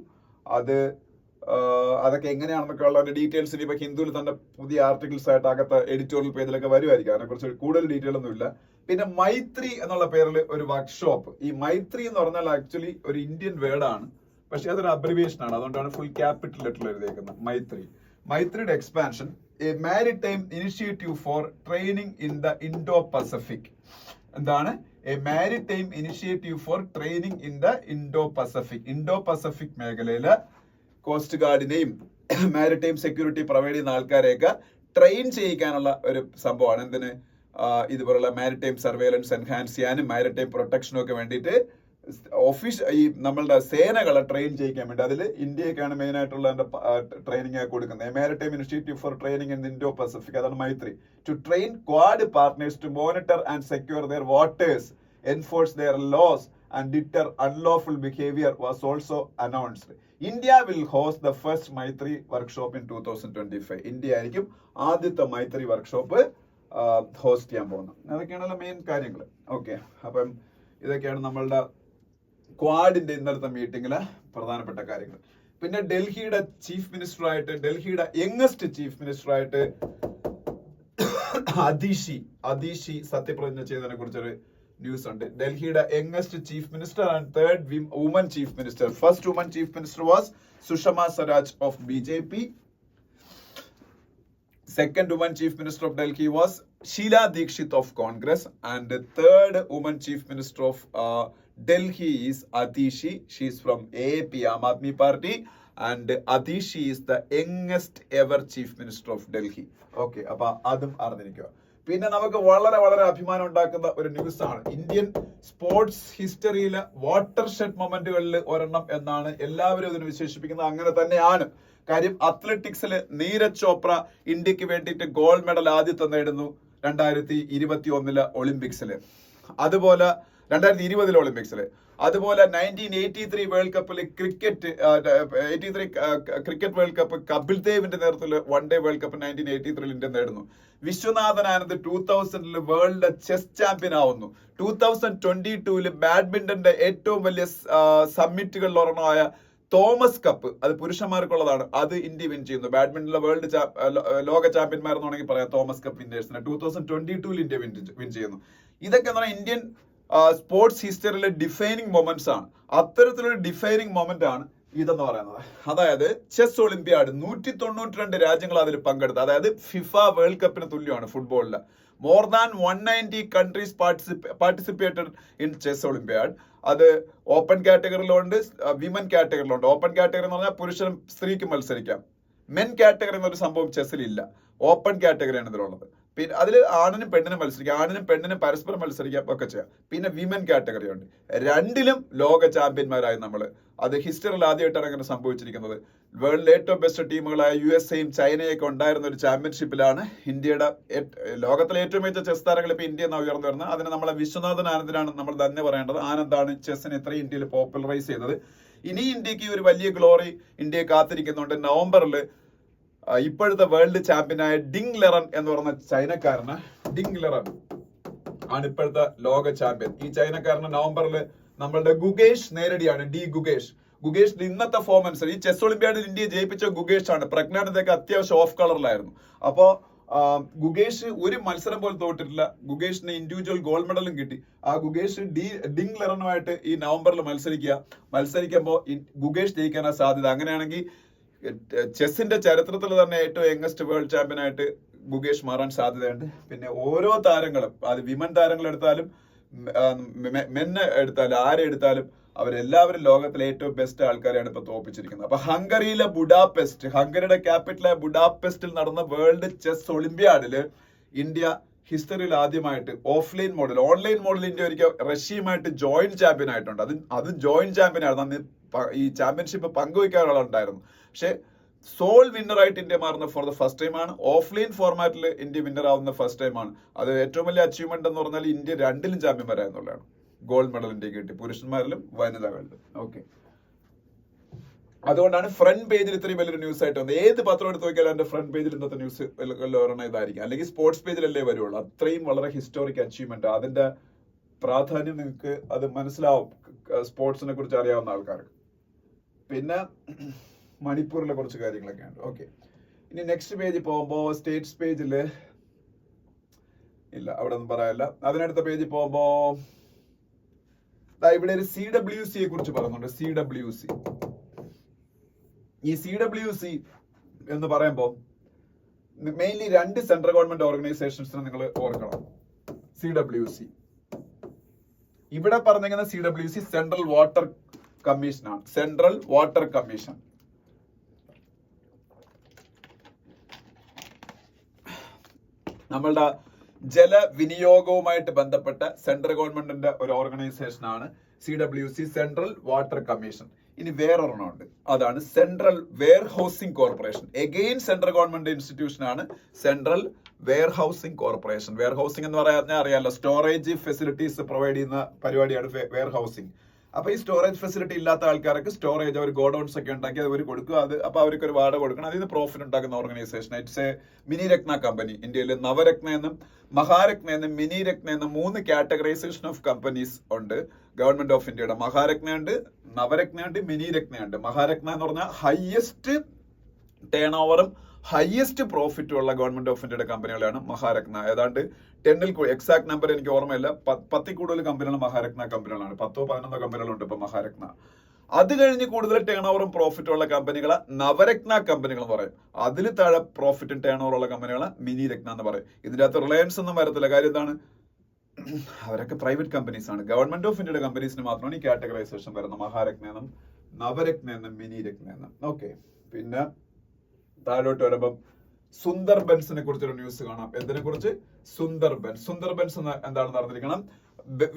അതൊക്കെ എങ്ങനെയാണെന്നൊക്കെ ഉള്ള ഡീറ്റെയിൽസ് ഇനിയിപ്പോ ഹിന്ദുവിൽ തന്നെ പുതിയ ആർട്ടിക്കിൾസ് ആയിട്ട് അകത്ത് എഡിറ്റോറിയൽ പേജിലൊക്കെ വരുമായിരിക്കും. അതിനെക്കുറിച്ച് കൂടുതൽ ഡീറ്റെയിൽ ഒന്നും ഇല്ല. പിന്നെ മൈത്രി എന്നുള്ള പേരിൽ ഒരു വർക്ക്ഷോപ്പ്. ഈ മൈത്രി എന്ന് പറഞ്ഞാൽ ആക്ച്വലി ഒരു ഇന്ത്യൻ വേർഡാണ്, പക്ഷെ അതൊരു അബ്രിവിയേഷൻ ആണ്. അതുകൊണ്ടാണ് ഫുൾ ക്യാപിറ്റൽ ലെറ്ററിൽ എഴുതിയേക്കുന്നത് മൈത്രിയുടെ expansion, a maritime initiative for training in the Indo Pacific. എന്താണ്? A maritime initiative for training in the Indo Pacific മേഖലയില് കോസ്റ്റ് ഗാർഡിനെയും മാരിടൈം സെക്യൂരിറ്റി പ്രൊവൈഡ് ചെയ്യുന്ന ആൾക്കാരെയൊക്കെ ട്രെയിൻ ചെയ്യിക്കാനുള്ള ഒരു സംഭവമാണ്. എന്തിന്? ഇതുപോലുള്ള മാരിടൈം സർവേലൻസ് എൻഹാൻസ് ചെയ്യാനും മാരിടൈം പ്രൊട്ടക്ഷനും ഒക്കെ വേണ്ടിയിട്ട് ഈ നമ്മളുടെ സേനകളെ ട്രെയിൻ ചെയ്യിക്കാൻ വേണ്ടി. അതിൽ ഇന്ത്യക്കാണ് മെയിൻ ആയിട്ടുള്ള ട്രെയിനിങ് കൊടുക്കുന്നത്. Maritime initiative for training in Indo Pacific, അതാണ് Maitri. To train Quad partners to monitor and secure their waters, enforce their laws and deter unlawful behaviour was also announced. India will host the first Maitri workshop in 2025. India ആയിരിക്കും ആദ്യത്തെ മൈത്രി workshop host ചെയ്യാൻ പോകുന്നത്. അതൊക്കെയാണല്ലോ main കാര്യങ്ങൾ. Okay, അപ്പം ഇതൊക്കെയാണ് നമ്മളുടെ ക്വാഡിന്റെ ഇന്നലത്തെ മീറ്റിംഗില് പ്രധാനപ്പെട്ട കാര്യങ്ങൾ. പിന്നെ ഡൽഹിയുടെ യങ്ങസ്റ്റ് ചീഫ് മിനിസ്റ്ററായിട്ട് അദീഷി സത്യപ്രതിജ്ഞ ചെയ്തതിനെ കുറിച്ചൊരു ന്യൂസ് ഉണ്ട്. ഡൽഹിയുടെ youngest chief minister and third woman chief minister. First woman chief minister was Sushma Swaraj of BJP. Second woman chief minister of Delhi was Sheila Dikshit of Congress, and the third woman chief minister of Delhi is Atishi. She is from AAP, Aam Aadmi Party, and Atishi is the youngest ever chief minister of Delhi. Okay, appa adum arnirikka. പിന്നെ നമുക്ക് വളരെ വളരെ അഭിമാനം ഉണ്ടാക്കുന്ന ഒരു news ആണ്. Indian sports ഹിസ്റ്ററിയിലെ water shed മൊമെന്റുകളിൽ ഒരെണ്ണം എന്നാണ് എല്ലാവരും ഇതിനെ വിശേഷിപ്പിക്കുന്നത്. അങ്ങനെ തന്നെയാണ്. കാര്യം അത്ലറ്റിക്സില് നീരജ് ചോപ്ര ഇന്ത്യക്ക് വേണ്ടിയിട്ട് ഗോൾഡ് മെഡൽ ആദ്യത്തെ നേടുന്നു 2021 ഒളിമ്പിക്സില്. അതുപോലെ 2020 ഒളിമ്പിക്സിൽ, അതുപോലെ 1983 വേൾഡ് കപ്പിൽ cricket 83 cricket world cup Kapil ദേവിന്റെ നേതൃത്വത്തിൽ one day world cup 1983 India നേടുന്നു. Viswanathan Anand 2000 world chess champion ആവുന്നു. 2022 ബാഡ്മിന്റന്റെ ഏറ്റവും വലിയ സമ്മിറ്റുകളിൽ ഒരെണ്ണമായ തോമസ് കപ്പ്, അത് പുരുഷന്മാർക്കുള്ളതാണ്, അത് ഇന്ത്യ വിൻ ചെയ്യുന്നു. ബാഡ്മിന്റണിലെ ലോക ചാമ്പ്യന്മാർ എന്നാണെങ്കിൽ പറയാം തോമസ് കപ്പ് വിന്നേഴ്സിനെ 2022 ഇന്ത്യ വിൻ ചെയ്യുന്നു. ഇതൊക്കെ എന്ന് പറഞ്ഞാൽ ഇന്ത്യൻ സ്പോർട്സ് ഹിസ്റ്ററിയിലെ ഡിഫൈനിങ് മൊമെന്റ്സ് ആണ്. അത്തരത്തിലൊരു ഡിഫൈനിങ് മൊമെന്റ് ആണ് ഇതെന്ന് പറയുന്നത്. അതായത് ചെസ് ഒളിമ്പ്യാഡ് 192 രാജ്യങ്ങൾ അതിൽ പങ്കെടുത്തു. അതായത് ഫിഫ വേൾഡ് കപ്പിന് തുല്യമാണ് ഫുട്ബോളില്. More than 190 countries participated in chess olympiad. അത് ഓപ്പൺ കാറ്റഗറിയിലുണ്ട്, വിമൻ കാറ്റഗറിയിലുണ്ട്. ഓപ്പൺ കാറ്റഗറി എന്ന് പറഞ്ഞാൽ പുരുഷനും സ്ത്രീക്ക് മത്സരിക്കാം. മെൻ കാറ്റഗറി എന്നൊരു സംഭവം ചെസ്സിലില്ല, ഓപ്പൺ കാറ്റഗറിയാണ് ഇതിലുള്ളത്. പിന്നെ അതിൽ ആണിനും പെണ്ണിനും മത്സരിക്കാം, ആണിനും പെണ്ണിനും പരസ്പരം മത്സരിക്കാം, ഒക്കെ ചെയ്യാം. പിന്നെ വിമൻ കാറ്റഗറി ഉണ്ട്. രണ്ടിലും ലോക ചാമ്പ്യന്മാരായി നമ്മൾ. അത് ഹിസ്റ്ററിയിൽ ആദ്യമായിട്ടാണ് അങ്ങനെ സംഭവിച്ചിരിക്കുന്നത്. വേൾഡിലെ ഏറ്റവും ബെസ്റ്റ് ടീമുകളായ USA-യും ചൈനയൊക്കെ ഉണ്ടായിരുന്ന ഒരു ചാമ്പ്യൻഷിപ്പിലാണ് ഇന്ത്യയുടെ ലോകത്തിലെ ഏറ്റവും മികച്ച ചെസ് താരങ്ങൾ ഇപ്പൊ ഇന്ത്യ എന്നാണ് ഉയർന്നു വരുന്നത്. അതിന് നമ്മളെ വിശ്വനാഥൻ ആനന്ദിനാണ് നമ്മൾ തന്നെ പറയേണ്ടത്. ആനന്ദാണ് ചെസ്സിനെ ഇത്രയും ഇന്ത്യയിൽ പോപ്പുലറൈസ് ചെയ്തത്. ഇനി ഇന്ത്യക്ക് ഒരു വലിയ ഗ്ലോറി ഇന്ത്യയെ കാത്തിരിക്കുന്നുണ്ട്. നവംബറിൽ ഇപ്പോഴത്തെ വേൾഡ് ചാമ്പ്യനായ ഡിങ് ലെറൻ എന്ന് പറയുന്ന ചൈനക്കാരന്, ഡിങ് ലെറൻ ആണ് ഇപ്പോഴത്തെ ലോക ചാമ്പ്യൻ. ഈ ചൈനക്കാരന് നവംബറിൽ നമ്മളുടെ ഗുഗേഷ് നേരടിയാണ്. ഗുഗേഷിന്റെ ഇന്നത്തെ ഫോം അനുസരിച്ച് ഈ ചെസ് ഒളിമ്പ്യാഡിൽ ഇന്ത്യയെ ജയിപ്പിച്ച ഗുഗേഷ് ആണ്. പ്രജ്ഞാനന്ദയൊക്കെ അത്യാവശ്യം ഓഫ് കളറിലായിരുന്നു. അപ്പോ ഗുഗേഷ് ഒരു മത്സരം പോലും തോറ്റിട്ടില്ല. ഗുഗേഷിന് ഇൻഡിവിജ്വൽ ഗോൾഡ് മെഡലും കിട്ടി. ആ ഗുഗേഷ് ഡിങ് ലെറനുമായിട്ട് ഈ നവംബറിൽ മത്സരിക്കുമ്പോൾ ഗുഗേഷ് ജയിക്കാനാണ് സാധ്യത. അങ്ങനെയാണെങ്കിൽ ചെസ്സിന്റെ ചരിത്രത്തിൽ തന്നെ ഏറ്റവും യങ്ങസ്റ്റ് വേൾഡ് ചാമ്പ്യൻ ആയിട്ട് ഗുഗേഷ് മാറാൻ സാധ്യതയുണ്ട്. പിന്നെ ഓരോ താരങ്ങളും, അത് വിമൻ താരങ്ങൾ എടുത്താലും മെന്നെ എടുത്താലും ആരെടുത്താലും അവരെല്ലാവരും ലോകത്തിലെ ഏറ്റവും ബെസ്റ്റ് ആൾക്കാരെയാണ് ഇപ്പൊ തോപ്പിച്ചിരിക്കുന്നത്. അപ്പൊ ഹംഗറിയിലെ ബുഡാപെസ്റ്റ്, ഹംഗറിയുടെ ക്യാപിറ്റലായ ബുഡാപെസ്റ്റിൽ നടന്ന വേൾഡ് ചെസ് ഒളിമ്പ്യാഡില് ഇന്ത്യ ഹിസ്റ്ററിയിൽ ആദ്യമായിട്ട് ഓൺലൈൻ മോഡൽ ഇന്ത്യ ഒരിക്കൽ റഷ്യയുമായിട്ട് ജോയിന്റ് ചാമ്പ്യൻ ആയിട്ടുണ്ട്. അത് ജോയിന്റ് ചാമ്പ്യൻ ആയിരുന്നു. അന്ന് ഈ ചാമ്പ്യൻഷിപ്പ് പങ്കുവയ്ക്കാറുണ്ടായിരുന്നു. പക്ഷെ സോൾ വിന്നർ ആയിട്ട് ഇന്ത്യ മാറുന്ന ഫോർ ദ ഫസ്റ്റ് ടൈം ആണ്. ഓഫ്ലൈൻ ഫോർമാറ്റിൽ ഇന്ത്യ വിന്നർ ആവുന്ന ഫസ്റ്റ് ടൈം ആണ്. അത് ഏറ്റവും വലിയ അച്ചീവ്മെന്റ് എന്ന് പറഞ്ഞാൽ ഇന്ത്യ രണ്ടിലും ചാമ്പ്യന്മാരായെന്നുള്ളതാണ്. ഗോൾഡ് മെഡൽ ഇന്ത്യ കിട്ടി, പുരുഷന്മാരിലും വനിതകളിലും. ഓക്കെ, അതുകൊണ്ടാണ് ഫ്രണ്ട് പേജിൽ ഇത്രയും വലിയൊരു ന്യൂസ് ആയിട്ട് വന്നത്. ഏത് പത്രം എടുത്ത് നോക്കിയാലും എന്റെ ഫ്രണ്ട് പേജിൽ ഇന്നത്തെ ന്യൂസ് ഒരെണ്ണം ഇതായിരിക്കും, അല്ലെങ്കിൽ സ്പോർട്സ് പേജിലല്ലേ വരുള്ളൂ. അത്രയും വളരെ ഹിസ്റ്റോറിക് അച്ചീവ്മെന്റ്, അതിന്റെ പ്രാധാന്യം നിങ്ങൾക്ക് അത് മനസ്സിലാവും സ്പോർട്സിനെ കുറിച്ച് അറിയാവുന്ന ആൾക്കാർക്ക്. പിന്നെ മണിപ്പൂരിലെ കുറച്ച് കാര്യങ്ങളൊക്കെ ഉണ്ട്. ഓക്കെ, ഇനി നെക്സ്റ്റ് പേജിൽ പോകുമ്പോ സ്റ്റേറ്റ്സ് പേജില് ഇല്ല, അവിടെ ഒന്നും പറയാനില്ല. അതിനടുത്ത പേജിൽ പോകുമ്പോ ഇവിടെ ഒരു CWC യെ കുറിച്ച് പറയുന്നുണ്ട്. ഈ CWC എന്ന് പറയുമ്പോൾ മെയിൻലി 2 സെൻട്രൽ ഗവൺമെന്റ് ഓർഗനൈസേഷൻസിനെ നിങ്ങൾ ഓർക്കണം. CWC ഇവിടെ പറഞ്ഞിരിക്കുന്ന CWC സെൻട്രൽ വാട്ടർ കമ്മീഷൻ ആണ്. സെൻട്രൽ വാട്ടർ കമ്മീഷൻ നമ്മളുടെ ജലവിനിയോഗവുമായിട്ട് ബന്ധപ്പെട്ട സെൻട്രൽ ഗവൺമെന്റിന്റെ ഒരു ഓർഗനൈസേഷൻ ആണ് CWC, സെൻട്രൽ വാട്ടർ കമ്മീഷൻ. ഇനി വേറൊരെണ്ണമുണ്ട്, അതാണ് central warehousing corporation. Again central government institution ആണ് central warehousing corporation. Warehousing എന്ന് പറഞ്ഞാൽ അറിയാലോ, സ്റ്റോറേജ് ഫെസിലിറ്റീസ് പ്രൊവൈഡ് ചെയ്യുന്ന പരിപാടിയാണ് വെയർ ഹൗസിംഗ്. അപ്പൊ ഈ സ്റ്റോറേജ് ഫെസിലിറ്റി ഇല്ലാത്ത ആൾക്കാർക്ക് സ്റ്റോറേജ്, അവർ ഗോഡൌൺസ് ഒക്കെ ഉണ്ടാക്കി അവർ കൊടുക്കുക. അപ്പൊ അവർക്ക് ഒരു വാടക കൊടുക്കണം. അതിന് പ്രോഫിറ്റ് ഉണ്ടാക്കുന്ന organisation. It's A mini Ratna company. ഇന്ത്യയിൽ നവരത്ന എന്നും മഹാരത്ന എന്നും മിനി രത്ന എന്നും 3 കാറ്റഗറൈസേഷൻ ഓഫ് കമ്പനീസ് ഉണ്ട് ഗവൺമെന്റ് ഓഫ് ഇന്ത്യയുടെ. മഹാരത്ന ഉണ്ട്, നവരത്ന ഉണ്ട്, മിനി രത്ന ഉണ്ട്. മഹാരത്ന എന്ന് പറഞ്ഞാൽ ഹയസ്റ്റ് ടേൺ ഓവറും ഹയസ്റ്റ് പ്രോഫിറ്റും ഉള്ള ഗവൺമെന്റ് ഓഫ് ഇന്ത്യയുടെ കമ്പനികളാണ് മഹാരത്ന. ഏതാണ്ട് 10ൽ എക്സാക്ട് നമ്പർ എനിക്ക് ഓർമ്മയില്ല, 10ൽ കൂടുതൽ കമ്പനികൾ മഹാരത്ന കമ്പനികളാണ്. 10-11 കമ്പനികളുണ്ട് ഇപ്പൊ മഹാരത്ന. അത് കഴിഞ്ഞ് കൂടുതൽ ടേൺ ഓവറും പ്രോഫിറ്റും ഉള്ള കമ്പനികളെ നവരത്ന കമ്പനികൾ എന്ന് പറയും. അതിൽ താഴെ പ്രോഫിറ്റും ടേൺ ഓവർ ഉള്ള കമ്പനികളെ മിനി രത്ന എന്ന് പറയും. ഇതിന്റെ അകത്ത് റിലയൻസ് ഒന്നും വരത്തില്ല. കാര്യം എന്താണ്, അവരൊക്കെ പ്രൈവറ്റ് കമ്പനീസ് ആണ്. ഗവൺമെന്റ് ഓഫ് ഇന്ത്യയുടെ കമ്പനീസിന് മാത്രമാണ് ഈ കാറ്റഗറൈസേഷൻ വരുന്നത്. മഹാരത്ന എന്നും നവരത്ന എന്നും മിനി രത്ന എന്നും. ഓക്കെ, പിന്നെ താഴോട്ട് വരുമ്പം സുന്ദർബൻസിനെ കുറിച്ചൊരു ന്യൂസ് കാണാം. എന്തിനെ കുറിച്ച്? സുന്ദർബൻസ് എന്താണെന്ന് അറിഞ്ഞിരിക്കണം.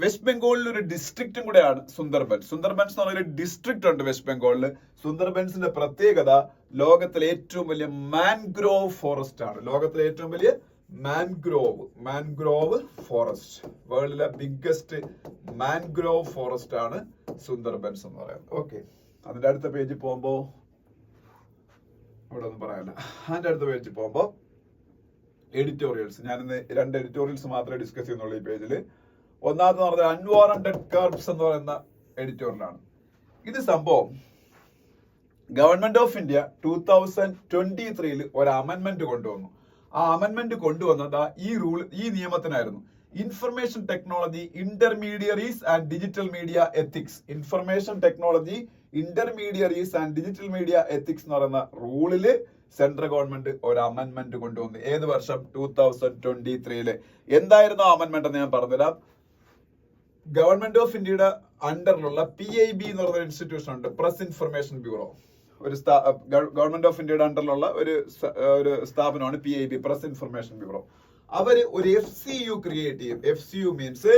വെസ്റ്റ് ബംഗാളിൽ ഒരു ഡിസ്ട്രിക്റ്റും കൂടെയാണ് സുന്ദർബൻസ്. സുന്ദർബൻസ് എന്ന് പറഞ്ഞൊരു ഡിസ്ട്രിക്റ്റ് ഉണ്ട് വെസ്റ്റ് ബംഗാളിൽ. സുന്ദർബൻസിന്റെ പ്രത്യേകത ലോകത്തിലെ ഏറ്റവും വലിയ മാൻഗ്രോവ് ഫോറസ്റ്റ് ആണ്. ലോകത്തിലെ ഏറ്റവും വലിയ മാൻഗ്രോവ് ഫോറസ്റ്റ്. വേൾഡിലെ ബിഗ്ഗസ്റ്റ് മാൻഗ്രോവ് ഫോറസ്റ്റ് ആണ് സുന്ദർബൻസ് എന്ന് പറയുന്നത്. ഓക്കെ, അതിന്റെ അടുത്ത പേജിൽ പോകുമ്പോ ഇവിടെ ഒന്നും പറയാനില്ല. അതിന്റെ അടുത്ത പേജിൽ പോകുമ്പോ എഡിറ്റോറിയൽസ്. ഞാനിന്ന് 2 എഡിറ്റോറിയൽസ് മാത്രമേ ഡിസ്കസ് ചെയ്യുന്നുള്ളൂ ഈ പേജിൽ. ഒന്നാമത്തെ പറഞ്ഞത് അൺവാറന്റഡ് കർബ്സ് എന്ന് പറയുന്ന എഡിറ്റോറിയലാണ്. ഇത് സംഭവം ഗവൺമെന്റ് ഓഫ് ഇന്ത്യ 2023 ഒരു അമെന്റ്മെന്റ് കൊണ്ടുവന്നു. ആ അമെന്റ്മെന്റ് കൊണ്ടുവന്നത് ഈ നിയമത്തിനായിരുന്നു. Information technology intermediaries and digital media ethics. Information technology intermediaries and digital media ethics എന്ന് പറയുന്ന റൂളില് സെൻട്രൽ ഗവൺമെന്റ് ഒരു അമെന്റ്മെന്റ് കൊണ്ടുവന്നു. ഏത് വർഷം? 2023. എന്തായിരുന്നു ആ അമെന്റ്മെന്റ് എന്ന് ഞാൻ പറഞ്ഞുതരാം. ഗവൺമെന്റ് ഓഫ് ഇന്ത്യയുടെ അണ്ടറിലുള്ള PIB എന്ന് പറയുന്ന ഇൻസ്റ്റിറ്റ്യൂഷൻ ഉണ്ട്, press information bureau. Government of ഇന്ത്യയുടെ അണ്ടറിലുള്ള ഒരു സ്ഥാപനമാണ് PIB, പ്രസ് ഇൻഫർമേഷൻ ബ്യൂറോ. അവര് ഒരു FCU ക്രിയേറ്റ് ചെയ്യും. FCU means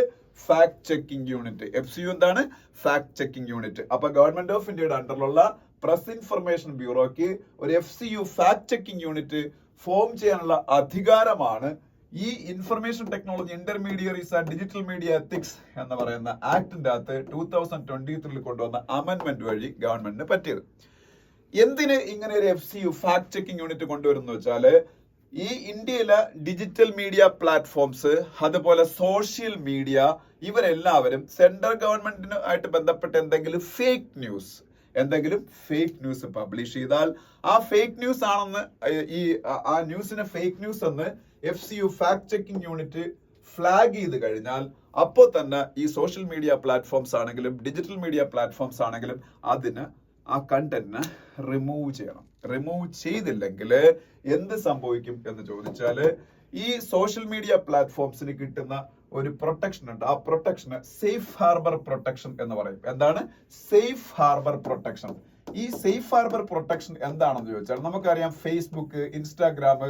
fact checking unit. FCU എന്താണ്? Fact checking unit. അപ്പൊ ഗവൺമെന്റ് ഓഫ് ഇന്ത്യയുടെ അണ്ടറിലുള്ള പ്രസ് ഇൻഫർമേഷൻ ബ്യൂറോയ്ക്ക് ഒരു FCU fact checking unit form ചെയ്യാനുള്ള അധികാരമാണ് ഈ information technology intermediaries and digital media ethics എന്ന് പറയുന്ന ആക്ടിന്റെ അകത്ത് 2023 കൊണ്ടുവന്ന അമെന്റ്മെന്റ് വഴി ഗവൺമെന്റിന് പറ്റിയത്. എന്തിന് ഇങ്ങനെ ഒരു FCU ഫാക്ട് ചെക്കിംഗ് യൂണിറ്റ് കൊണ്ടുവരുന്നു വെച്ചാല് ഈ ഇന്ത്യയിലെ ഡിജിറ്റൽ മീഡിയ പ്ലാറ്റ്ഫോംസ്, അതുപോലെ സോഷ്യൽ മീഡിയ, ഇവരെല്ലാവരും സെൻട്രൽ ഗവൺമെന്റിനുമായിട്ട് ബന്ധപ്പെട്ട് എന്തെങ്കിലും ഫേക്ക് ന്യൂസ് പബ്ലിഷ് ചെയ്താൽ ആ ഫേക്ക് ന്യൂസ് ആണെന്ന് ആ ന്യൂസിനെ ഫേക്ക് ന്യൂസ് എന്ന് FCU fact checking unit flag ചെയ്ത് കഴിഞ്ഞാൽ അപ്പോൾ തന്നെ ഈ സോഷ്യൽ മീഡിയ പ്ലാറ്റ്ഫോംസ് ആണെങ്കിലും ഡിജിറ്റൽ മീഡിയ പ്ലാറ്റ്ഫോംസ് ആണെങ്കിലും അതിന് ആ കണ്ടന്റിനെ റിമൂവ് ചെയ്യണം. റിമൂവ് ചെയ്തില്ലെങ്കിൽ എന്ത് സംഭവിക്കും എന്ന് ചോദിച്ചാല് ഈ സോഷ്യൽ മീഡിയ പ്ലാറ്റ്ഫോംസിന് കിട്ടുന്ന ഒരു പ്രൊട്ടക്ഷൻ ഉണ്ട്. ആ പ്രൊട്ടക്ഷന് സേഫ് ഹാർബർ പ്രൊട്ടക്ഷൻ എന്ന് പറയും. എന്താണ് സേഫ് ഹാർബർ പ്രൊട്ടക്ഷൻ? ഈ സേഫ് ഹാർബർ പ്രൊട്ടക്ഷൻ എന്താണെന്ന് ചോദിച്ചാൽ നമുക്കറിയാം, ഫേസ്ബുക്ക്, ഇൻസ്റ്റാഗ്രാം,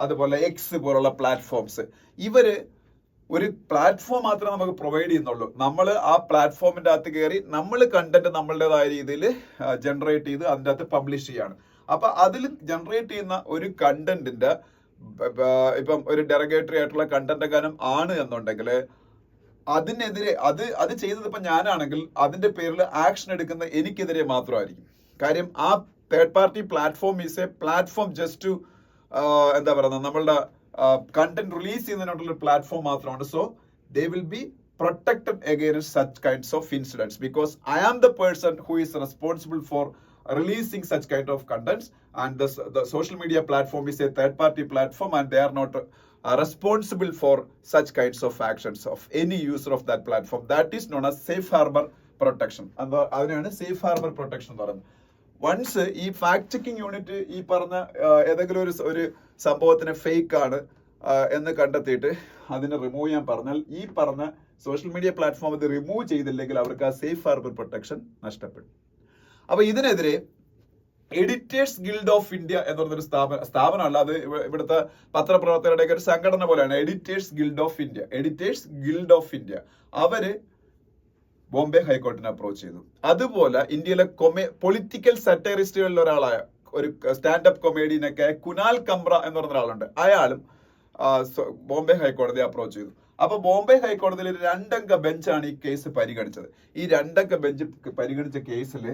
അതുപോലെ X പോലുള്ള പ്ലാറ്റ്ഫോംസ്, ഇവര് ഒരു പ്ലാറ്റ്ഫോം മാത്രമേ നമുക്ക് പ്രൊവൈഡ് ചെയ്യുന്നുള്ളൂ. നമ്മൾ ആ പ്ലാറ്റ്ഫോമിന്റെ അകത്ത് കയറി നമ്മൾ കണ്ടന്റ് നമ്മളുടേതായ രീതിയിൽ ജനറേറ്റ് ചെയ്ത് അതിൻ്റെ അകത്ത് പബ്ലിഷ് ചെയ്യാണ്. അപ്പൊ അതിൽ ജനറേറ്റ് ചെയ്യുന്ന ഒരു കണ്ടന്റിന്റെ ഇപ്പം ഒരു ഡെറഗേറ്ററി ആയിട്ടുള്ള കണ്ടന്റ് എങ്ങാനും ആണ് എന്നുണ്ടെങ്കിൽ അതിനെതിരെ അത് ചെയ്തത് ഇപ്പൊ ഞാനാണെങ്കിൽ അതിന്റെ പേരിൽ ആക്ഷൻ എടുക്കുന്ന എനിക്കെതിരെ മാത്രമായിരിക്കും. കാര്യം ആ third party platform is a platform just to എന്താ പറയുന്നത്, നമ്മളുടെ കണ്ടന്റ് റിലീസ് ചെയ്യുന്നതിനുള്ള പ്ലാറ്റ്ഫോം മാത്രമാണ്. So they will be protected against such kinds of incidents because I am the person who is responsible for releasing such kind of contents, and the social media platform is a third party platform and they are not responsible for such kinds of actions of any user of that platform. That is known as safe harbor protection. And അതിനാണ് safe harbor protection എന്ന് പറയുന്നത്. Once ഈ fact checking unit ഈ പറഞ്ഞ ഏതെങ്കിലും ഒരു സംഭവത്തിന് fake ആണ് എന്ന് കണ്ടെത്തിയിട്ട് അതിനെ റിമൂവ് ചെയ്യാൻ പറഞ്ഞാൽ ഈ പറഞ്ഞ സോഷ്യൽ മീഡിയ പ്ലാറ്റ്ഫോം ഇത് റിമൂവ് ചെയ്തില്ലെങ്കിൽ അവർക്ക് ആ സേഫ് ഹാർബർ പ്രൊട്ടക്ഷൻ നഷ്ടപ്പെടും. അപ്പൊ ഇതിനെതിരെ എഡിറ്റേഴ്സ് ഗിൽഡ് ഓഫ് ഇന്ത്യ എന്ന് പറഞ്ഞൊരു സ്ഥാപനമല്ല, അത് ഇവിടുത്തെ പത്രപ്രവർത്തകരുടെ ഒരു സംഘടന പോലെയാണ്. എഡിറ്റേഴ്സ് ഗിൽഡ് ഓഫ് ഇന്ത്യ അവര് ബോംബെ ഹൈക്കോർട്ടിനെ അപ്രോച്ച് ചെയ്തു. അതുപോലെ ഇന്ത്യയിലെ പൊളിറ്റിക്കൽ സറ്ററിസ്റ്റുകളിൽ ഒരാളായ ഒരു സ്റ്റാൻഡപ്പ് കൊമേഡിയനൊക്കെ കുനാൽ കംബ്ര എന്ന് പറഞ്ഞ ഒരാളുണ്ട്. അയാളും ബോംബെ ഹൈക്കോടതിയെ അപ്രോച്ച് ചെയ്തു. അപ്പൊ ബോംബെ ഹൈക്കോടതിയിൽ 2 അംഗ ബെഞ്ചാണ് ഈ കേസ് പരിഗണിച്ചത്. ഈ 2 അംഗ ബെഞ്ച് പരിഗണിച്ച കേസിൽ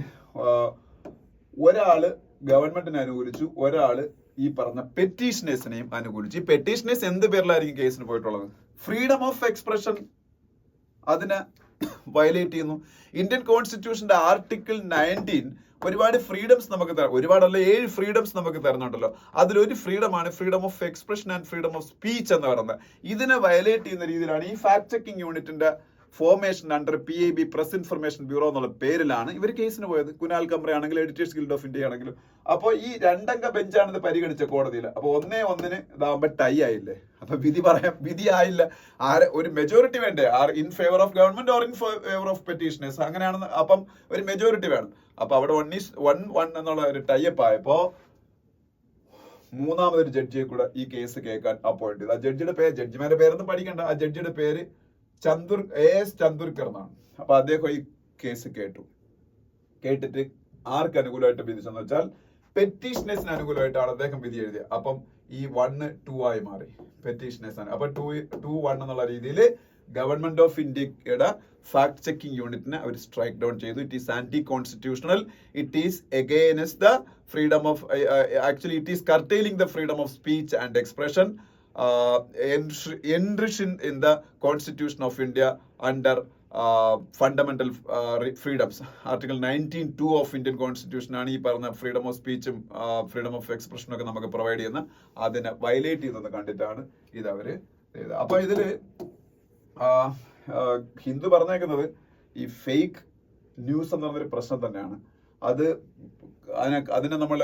ഒരാള് ഗവൺമെന്റിനെ അനുകൂലിച്ചു, ഒരാള് ഈ പറഞ്ഞ പെറ്റീഷനേഴ്സിനെയും അനുകൂലിച്ചു. ഈ പെറ്റീഷനേഴ്സ് എന്ത് പേരിലായിരിക്കും കേസിന് പോയിട്ടുള്ളത്? ഫ്രീഡം ഓഫ് എക്സ്പ്രഷൻ അതിനെ വയലേറ്റ് ചെയ്യുന്നു. ഇന്ത്യൻ കോൺസ്റ്റിറ്റ്യൂഷന്റെ ആർട്ടിക്കിൾ 19 ഒരുപാട് ഫ്രീഡംസ് നമുക്ക് ഒരുപാടല്ല 7 ഫ്രീഡംസ് നമുക്ക് തരുന്നുണ്ടല്ലോ. അതിലൊരു ഫ്രീഡമാണ് freedom of expression and freedom of speech എന്ന് പറയുന്നത്. ഇതിനെ വയലേറ്റ് ചെയ്യുന്ന രീതിയിലാണ് ഈ ഫാക്ട് ചെക്കിംഗ് യൂണിറ്റിന്റെ formation under PIB press information bureau എന്നുള്ള പേരിലാണ് ഇവർ കേസിന് പോയത്. കുനാൽ കംബ്ര ആണെങ്കിലും എഡിറ്റേഴ്സ് ഗിൽഡ് ഓഫ് ഇന്ത്യ ആണെങ്കിലും. അപ്പോൾ ഈ 2 അംഗ ബെഞ്ചാണ് ഇത് പരിഗണിച്ച കോടതിയിൽ. അപ്പൊ 1-1 ഇതാകുമ്പോ ടൈ ആയില്ലേ? അപ്പൊ വിധി ആയില്ല. ഒരു മെജോറിറ്റി വേണ്ടേ? In favour of government or in favour of petitioners, അങ്ങനെയാണെന്ന്. അപ്പം ഒരു മെജോറിറ്റി വേണം. അപ്പൊ അവിടെ 1-1 എന്നുള്ള ഒരു ടൈപ്പ് ആയപ്പോ മൂന്നാമതൊരു ജഡ്ജിയെ കൂടെ ഈ കേസ് കേൾക്കാൻ അപ്പോയിന്റ് ചെയ്തു. ആ ജഡ്ജിയുടെ പേര്, ജഡ്ജിമാരുടെ പേരൊന്നും പഠിക്കണ്ട, ആ ജഡ്ജിയുടെ പേര് AS ചന്ദുർക്കർ എന്നാണ്. അപ്പൊ അദ്ദേഹം ഈ കേസ് കേട്ടിട്ട് ആർക്ക് അനുകൂലമായിട്ട് വിധിച്ചെന്ന് വെച്ചാൽ പെറ്റീഷനേഴ്സിന് അനുകൂലമായിട്ടാണ് അദ്ദേഹം വിധി എഴുതിയത്. അപ്പം ഈ 1 2 ആയി മാറി, പെറ്റീഷനേഴ്സ് ആണ്. അപ്പൊ 2-1 എന്നുള്ള രീതിയിൽ ഗവൺമെന്റ് ഓഫ് ഇന്ത്യയുടെ ഫാക്ട് ചെക്കിംഗ് യൂണിറ്റിനെ അവർ സ്ട്രൈക്ക് ഡൗൺ ചെയ്തു. It is anti constitutional, it is against the freedom of, actually it is curtailing the freedom of speech and expression enshrined in the Constitution of India under fundamental freedoms. Article 19(2) of Indian constitution ആണ് ഈ പറഞ്ഞ freedom of സ്പീച്ചും freedom of എക്സ്പ്രഷനും ഒക്കെ നമുക്ക് provide ചെയ്യുന്ന, അതിനെ violate ചെയ്യുന്നത് കണ്ടിട്ടാണ് ഇത് അവര് ചെയ്തത്. അപ്പൊ ഇതില് ഹിന്ദു പറഞ്ഞേക്കുന്നത് ഈ ഫേക്ക് ന്യൂസ് എന്ന് പറഞ്ഞൊരു പ്രശ്നം തന്നെയാണ്. അതിനെ നമ്മൾ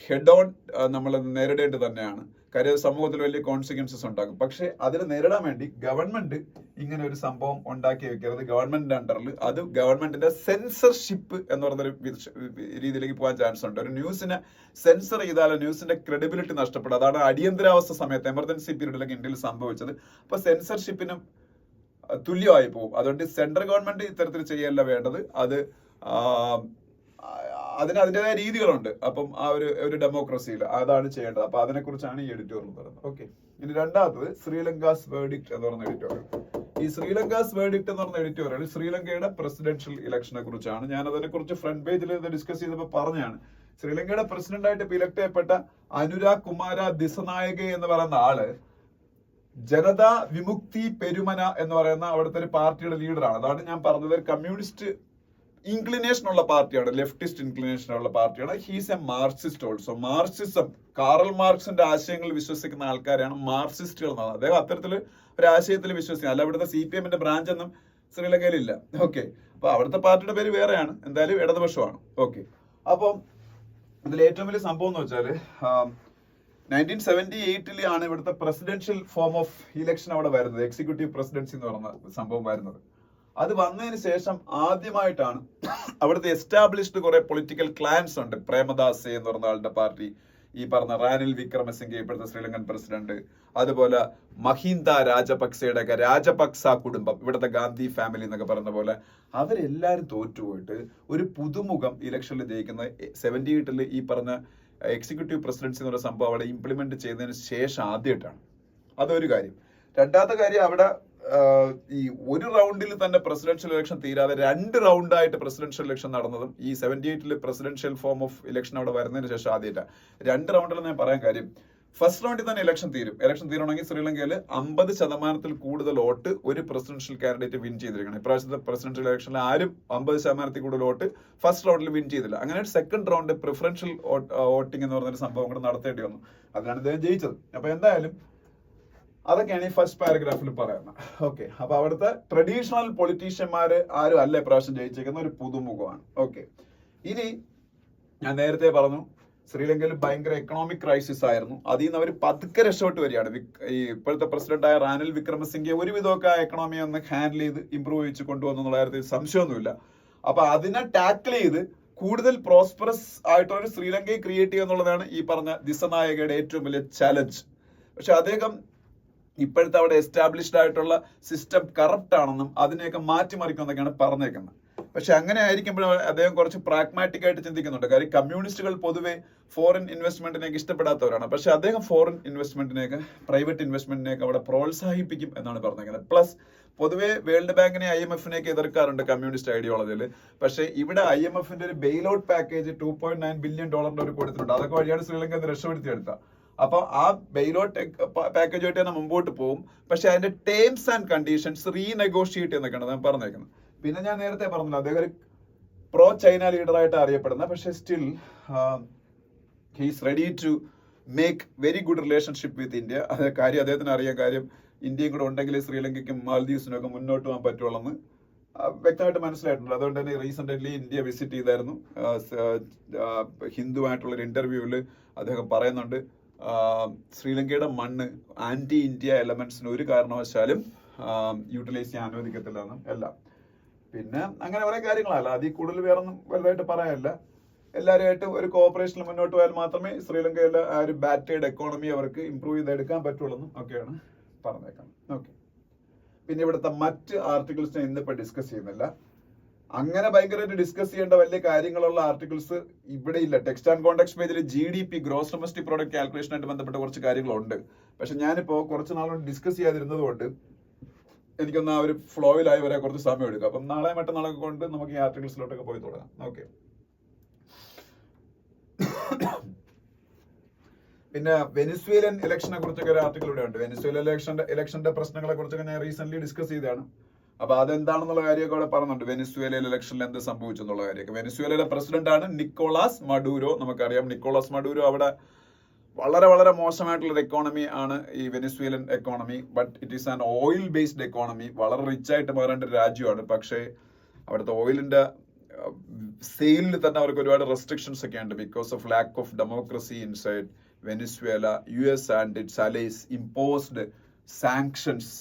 ഹെഡ് ഓൺ നമ്മൾ നേരിടേണ്ടത് തന്നെയാണ്. കാര്യം സമൂഹത്തിൽ വലിയ കോൺസിക്വൻസസ് ഉണ്ടാകും. പക്ഷെ അതിനെ നേരിടാൻ വേണ്ടി ഗവൺമെന്റ് ഇങ്ങനെ ഒരു സംഭവം ഉണ്ടാക്കി വെക്കരുത് ഗവൺമെന്റിന്റെ അണ്ടറിൽ. അത് ഗവൺമെന്റിന്റെ സെൻസർഷിപ്പ് എന്ന് പറഞ്ഞൊരു രീതിയിലേക്ക് പോകാൻ ചാൻസ് ഉണ്ട്. ഒരു ന്യൂസിനെ സെൻസർ ചെയ്താൽ ന്യൂസിന്റെ ക്രെഡിബിലിറ്റി നഷ്ടപ്പെടും. അതാണ് അടിയന്തരാവസ്ഥ സമയത്ത്, എമർജൻസി പീരീഡിലൊക്കെ ഇന്ത്യയിൽ സംഭവിച്ചത്. അപ്പൊ സെൻസർഷിപ്പിനും തുല്യമായി പോകും. അതുകൊണ്ട് സെൻട്രൽ ഗവൺമെന്റ് ഇത്തരത്തിൽ ചെയ്യല്ല വേണ്ടത്. അതിന് അതിൻ്റെതായ രീതികളുണ്ട്. അപ്പം ആ ഒരു ഡെമോക്രസിയിൽ അതാണ് ചെയ്യേണ്ടത്. അപ്പൊ അതിനെക്കുറിച്ചാണ് ഈ എഡിറ്റോറിയൽ പറയുന്നത്. ഓക്കെ, ഇനി രണ്ടാമത്തത് ശ്രീലങ്കാസ് വേർഡിക്റ്റ് എന്ന് പറഞ്ഞ എഡിറ്റോറിയൽ. ഈ ശ്രീലങ്കാസ് വേർഡിക്റ്റ് എന്ന് പറഞ്ഞ എഡിറ്റോറിയൽ ശ്രീലങ്കയുടെ പ്രസിഡൻഷ്യൽ ഇലക്ഷനെ കുറിച്ചാണ്. ഞാൻ അതിനെക്കുറിച്ച് ഫ്രണ്ട് പേജിൽ ഡിസ്കസ് ചെയ്തപ്പോൾ പറഞ്ഞാണ്. ശ്രീലങ്കയുടെ പ്രസിഡന്റ് ആയിട്ട് ഇലക്ട് ചെയ്യപ്പെട്ട അനുരാഗ് കുമാര ദിസനായകെ എന്ന് പറയുന്ന ആള് ജനതാ വിമുക്തി പെരുമന എന്ന് പറയുന്ന അവിടുത്തെ ഒരു പാർട്ടിയുടെ ലീഡറാണ്. അതാണ് ഞാൻ പറഞ്ഞത്, കമ്മ്യൂണിസ്റ്റ് ഇൻക്ലിനേഷൻ ഉള്ള പാർട്ടിയാണ്, ലെഫ്റ്റിസ്റ്റ് ഇൻക്ലിനേഷൻ ഉള്ള പാർട്ടിയാണ്. He's a Marxist also. Marxism, Karl മാർക്സിന്റെ ആശയങ്ങൾ വിശ്വസിക്കുന്ന ആൾക്കാരാണ് മാർക്സിസ്റ്റുകൾ എന്നാണ്. അദ്ദേഹം അത്തരത്തിൽ ഒരു ആശയത്തിൽ വിശ്വസിക്കുക. അല്ല ഇവിടുത്തെ CPM-ന്റെ ബ്രാഞ്ച് ഒന്നും ശ്രീലങ്കയിലില്ല. ഓക്കെ, അപ്പൊ അവിടുത്തെ പാർട്ടിയുടെ പേര് വേറെയാണ്, എന്തായാലും ഇടതുപക്ഷമാണ്. ഓക്കെ, അപ്പം ഇതിൽ ഏറ്റവും വലിയ സംഭവം എന്ന് വെച്ചാല് 1978 ആണ് ഇവിടുത്തെ പ്രസിഡൻഷ്യൽ ഫോം ഓഫ് ഇലക്ഷൻ അവിടെ വരുന്നത്. എക്സിക്യൂട്ടീവ് പ്രസിഡൻസി എന്ന് പറയുന്ന സംഭവം വരുന്നത്. അത് വന്നതിന് ശേഷം ആദ്യമായിട്ടാണ് അവിടുത്തെ എസ്റ്റാബ്ലിഷ്ഡ് കുറെ പൊളിറ്റിക്കൽ ക്ലാൻസ് ഉണ്ട്. പ്രേമദാസ് എന്ന് പറഞ്ഞ ആളുടെ പാർട്ടി, ഈ പറഞ്ഞ റാനിൽ വിക്രമസിംഗെ ഇപ്പോഴത്തെ ശ്രീലങ്കൻ പ്രസിഡന്റ്, അതുപോലെ മഹിന്ദ രാജപക്സയുടെ ഒക്കെ രാജപക്സ കുടുംബം, ഇവിടുത്തെ ഗാന്ധി ഫാമിലി എന്നൊക്കെ പറയുന്ന പോലെ അവരെല്ലാരും തോറ്റുപോയിട്ട് ഒരു പുതുമുഖം ഇലക്ഷനിൽ ജയിക്കുന്ന 78 ഈ പറഞ്ഞ എക്സിക്യൂട്ടീവ് പ്രസിഡൻസി എന്ന് പറയുന്ന സംഭവം അവിടെ ഇംപ്ലിമെന്റ് ചെയ്തതിന് ശേഷം ആദ്യമായിട്ടാണ്. അതൊരു കാര്യം. രണ്ടാമത്തെ കാര്യം, അവിടെ ഈ ഒരു റൗണ്ടിൽ തന്നെ പ്രസിഡൻഷ്യൽ ഇലക്ഷൻ തീരാതെ 2 റൗണ്ടായിട്ട് പ്രസിഡൻഷ്യൽ ഇലക്ഷൻ നടന്നതും ഈ 78 പ്രസിഡൻഷ്യൽ ഫോം ഓഫ് ഇലക്ഷൻ അവിടെ വരുന്നതിന് ശേഷം ആദ്യമായിട്ടാണ്. 2 റൗണ്ടിൽ ഞാൻ പറയാൻ കാര്യം, ഫസ്റ്റ് റൗണ്ടിൽ തന്നെ ഇലക്ഷൻ തീരണമെങ്കിൽ ശ്രീലങ്കയിൽ 50% കൂടുതൽ വോട്ട് ഒരു പ്രസിഡൻഷ്യൽ കാൻഡിഡേറ്റ് വിൻ ചെയ്തിരിക്കണം. ഇപ്രാവശ്യത്തെ പ്രസിഡൻഷ്യൽ ഇലക്ഷനിൽ ആരും 50% കൂടുതൽ വോട്ട് ഫസ്റ്റ് റൗണ്ടിൽ വിൻ ചെയ്തില്ല. അങ്ങനെ സെക്കൻഡ് റൗണ്ട് പ്രിഫറൻഷ്യൽ വോട്ടിംഗ് എന്ന് പറഞ്ഞൊരു സംഭവം കൂടെ നടത്തേണ്ടി വന്നു. അതിനാണ് ഇദ്ദേഹം ജയിച്ചത്. അപ്പൊ എന്തായാലും അതൊക്കെയാണ് ഈ ഫസ്റ്റ് പാരഗ്രാഫിൽ പറയുന്നത്. ഓക്കെ, അപ്പൊ അവിടുത്തെ ട്രഡീഷണൽ പൊളിറ്റീഷ്യന്മാര് ആരും അല്ല ഇപ്രാവശ്യം ജയിച്ചിരിക്കുന്ന, ഒരു പുതുമുഖമാണ്. ഓക്കെ, ഇനി ഞാൻ നേരത്തെ പറഞ്ഞു ശ്രീലങ്കയിൽ ഭയങ്കര എക്കണോമിക് ക്രൈസിസ് ആയിരുന്നു. അതിൽ നിന്ന് അവർ പതുക്കെ രക്ഷപ്പെട്ട് വരികയാണ്. ഈ ഇപ്പോഴത്തെ പ്രസിഡന്റായ റാനിൽ വിക്രമസിംഗെ ഒരുവിധമൊക്കെ ആ എക്കണോമിയെ ഒന്ന് ഹാൻഡിൽ ചെയ്ത് ഇംപ്രൂവ് ചെയ്ത് കൊണ്ടുവന്നുള്ള കാര്യത്തിൽ സംശയമൊന്നുമില്ല. അപ്പൊ അതിനെ ടാക്കിൾ ചെയ്ത് കൂടുതൽ പ്രോസ്പെറസ് ആയിട്ടൊരു ശ്രീലങ്കയെ ക്രിയേറ്റ് ചെയ്യുക എന്നുള്ളതാണ് ഈ പറഞ്ഞ ദിസനായകയുടെ ഏറ്റവും വലിയ ചലഞ്ച്. പക്ഷെ അദ്ദേഹം ഇപ്പോഴത്തെ അവിടെ എസ്റ്റാബ്ലിഷ്ഡ് ആയിട്ടുള്ള സിസ്റ്റം കറപ്റ്റ് ആണെന്നും അതിനെയൊക്കെ മാറ്റിമറിക്കുമെന്നൊക്കെയാണ് പറഞ്ഞേക്കുന്നത്. പക്ഷെ അങ്ങനെ ആയിരിക്കുമ്പോൾ അദ്ദേഹം കുറച്ച് പ്രാഗ്മാറ്റിക് ആയിട്ട് ചിന്തിക്കുന്നുണ്ട്. കാര്യം കമ്മ്യൂണിസ്റ്റുകൾ പൊതുവെ ഫോറിൻ ഇൻവെസ്റ്റ്മെന്റിനെയൊക്കെ ഇഷ്ടപ്പെടാത്തവരാണ്. പക്ഷെ അദ്ദേഹം ഫോറിൻ ഇൻവെസ്റ്റ്മെന്റിനെയൊക്കെ, പ്രൈവറ്റ് ഇൻവെസ്റ്റ്മെന്റിനെയൊക്കെ അവിടെ പ്രോത്സാഹിപ്പിക്കും എന്നാണ് പറഞ്ഞേക്കുന്നത്. പ്ലസ് പൊതുവെ വേൾഡ് ബാങ്കിനെ IMF-നെയൊക്കെ എതിർക്കാറുണ്ട് കമ്മ്യൂണിസ്റ്റ് ഐഡിയോളജിയിൽ. പക്ഷെ ഇവിടെ IMF-ന്റെ ഒരു ബെയിൽ ഔട്ട് പാക്കേജ് $2.9 ബില്യൺ ഒരു കൊടുത്തിട്ടുണ്ട്. അതൊക്കെ വഴിയാണ് ശ്രീലങ്ക രക്ഷപ്പെടുത്തിയെടുത്തത്. അപ്പൊ ആ ബെയിലോട്ട് പാക്കേജുമായിട്ട് തന്നെ മുമ്പോട്ട് പോകും. പക്ഷെ അതിന്റെ ടേംസ് ആൻഡ് കണ്ടീഷൻസ് റീനെഗോഷിയേറ്റ് എന്നൊക്കെയാണ് ഞാൻ പറഞ്ഞേക്കുന്നത്. പിന്നെ ഞാൻ നേരത്തെ പറഞ്ഞില്ല, അദ്ദേഹം ഒരു പ്രോ ചൈന ലീഡറായിട്ട് അറിയപ്പെടുന്ന, പക്ഷെ still he's ready to make very good relationship with India. അത് കാര്യം അദ്ദേഹത്തിന് അറിയാം. കാര്യം ഇന്ത്യയും കൂടെ ഉണ്ടെങ്കിൽ ശ്രീലങ്കയ്ക്കും മാൽദീവ്സിനും ഒക്കെ മുന്നോട്ട് പോകാൻ പറ്റുള്ളൂ വ്യക്തമായിട്ട് മനസ്സിലായിട്ടുണ്ട്. അതുകൊണ്ട് തന്നെ റീസെന്റ് ഇന്ത്യ വിസിറ്റ് ചെയ്തായിരുന്നു. ഹിന്ദുവായിട്ടുള്ളൊരു ഇന്റർവ്യൂവിൽ അദ്ദേഹം പറയുന്നുണ്ട്, ശ്രീലങ്കയുടെ മണ്ണ് ആന്റി ഇന്ത്യ എലമെന്റ്സിന് ഒരു കാരണവശാലും യൂട്ടിലൈസ് ചെയ്യാൻ അനുവദിക്കത്തില്ലെന്നും എല്ലാം. പിന്നെ അങ്ങനെ കുറെ കാര്യങ്ങളല്ല, അതിൽ കൂടുതൽ വേറൊന്നും വലുതായിട്ട് പറയാനില്ല. എല്ലാവരുമായിട്ട് ഒരു കോഓപ്പറേഷനിൽ മുന്നോട്ട് പോയാൽ മാത്രമേ ശ്രീലങ്കയിലെ ആ ഒരു ബാറ്റേഡ് എക്കോണമി അവർക്ക് ഇംപ്രൂവ് ചെയ്തെടുക്കാൻ പറ്റുള്ളൂ ഒക്കെയാണ് പറഞ്ഞേക്കുന്നത്. ഓക്കെ, പിന്നെ ഇവിടുത്തെ മറ്റ് ആർട്ടിക്കിൾസ് ഞാൻ ഇന്നിപ്പോൾ ഡിസ്കസ് ചെയ്യുന്നില്ല. അങ്ങനെ ഭയങ്കരമായിട്ട് ഡിസ്കസ് ചെയ്യേണ്ട വലിയ കാര്യങ്ങളുള്ള ആർട്ടിക്കിൾസ് ഇവിടെ ഇല്ല. ടെക്സ്റ്റ് ആൻഡ് കോണ്ടാക്ട് പേജിൽ GDP ഗ്രോസ് ഡൊമസ്റ്റിക് പ്രോഡക്റ്റ് കാൽക്കുലേഷനായിട്ട് ബന്ധപ്പെട്ട കുറച്ച് കാര്യങ്ങളുണ്ട്. പക്ഷെ ഞാനിപ്പോ കുറച്ച് നാളോട് ഡിസ്കസ് ചെയ്യാതിരുന്നത് കൊണ്ട് എനിക്കൊന്ന് ആ ഒരു ഫ്ലോയിലായി വരെ കുറച്ച് സമയം എടുക്കും. അപ്പം നാളെ മറ്റന്നാളൊക്കെ കൊണ്ട് നമുക്ക് ഈ ആർട്ടിക്കിൾസിലോട്ടൊക്കെ പോയി തുടങ്ങാം. ഓക്കെ. പിന്നെ വെനിസ്വേലൻ ഇലക്ഷനെ കുറിച്ചൊക്കെ ഒരു ആർട്ടിക്കിൾ ഇവിടെ ഉണ്ട്. വെനിസ്വേലൻ ഇലക്ഷന്റെ പ്രശ്നങ്ങളെ കുറിച്ചൊക്കെ ഞാൻ റീസെന്റ് ഡിസ്കസ് ചെയ്തതാണ്. അപ്പൊ അതെന്താണെന്നുള്ള കാര്യമൊക്കെ അവിടെ പറയുന്നുണ്ട്. വെനിസ്വേലയിൽ ഇലക്ഷനിൽ എന്ത് സംഭവിച്ചു എന്നുള്ള കാര്യമൊക്കെ. വെനിസ്വേലയിലെ പ്രസിഡന്റ് ആണ് നിക്കോളാസ് മഡൂരോ. നമുക്കറിയാം നിക്കോളാസ് മഡൂരോ അവിടെ വളരെ വളരെ മോശമായിട്ടുള്ള ഒരു എക്കോണമി ആണ് ഈ Venezuelan economy. But it is an oil based economy. വളരെ റിച്ച് ആയിട്ട് മാറേണ്ട ഒരു രാജ്യമാണ്. പക്ഷേ അവിടുത്തെ ഓയിലിന്റെ സെയിലിൽ തന്നെ അവർക്ക് ഒരുപാട് റെസ്ട്രിക്ഷൻസ് ഒക്കെ ഉണ്ട് because of lack of democracy inside Venezuela. US and its allies imposed sanctions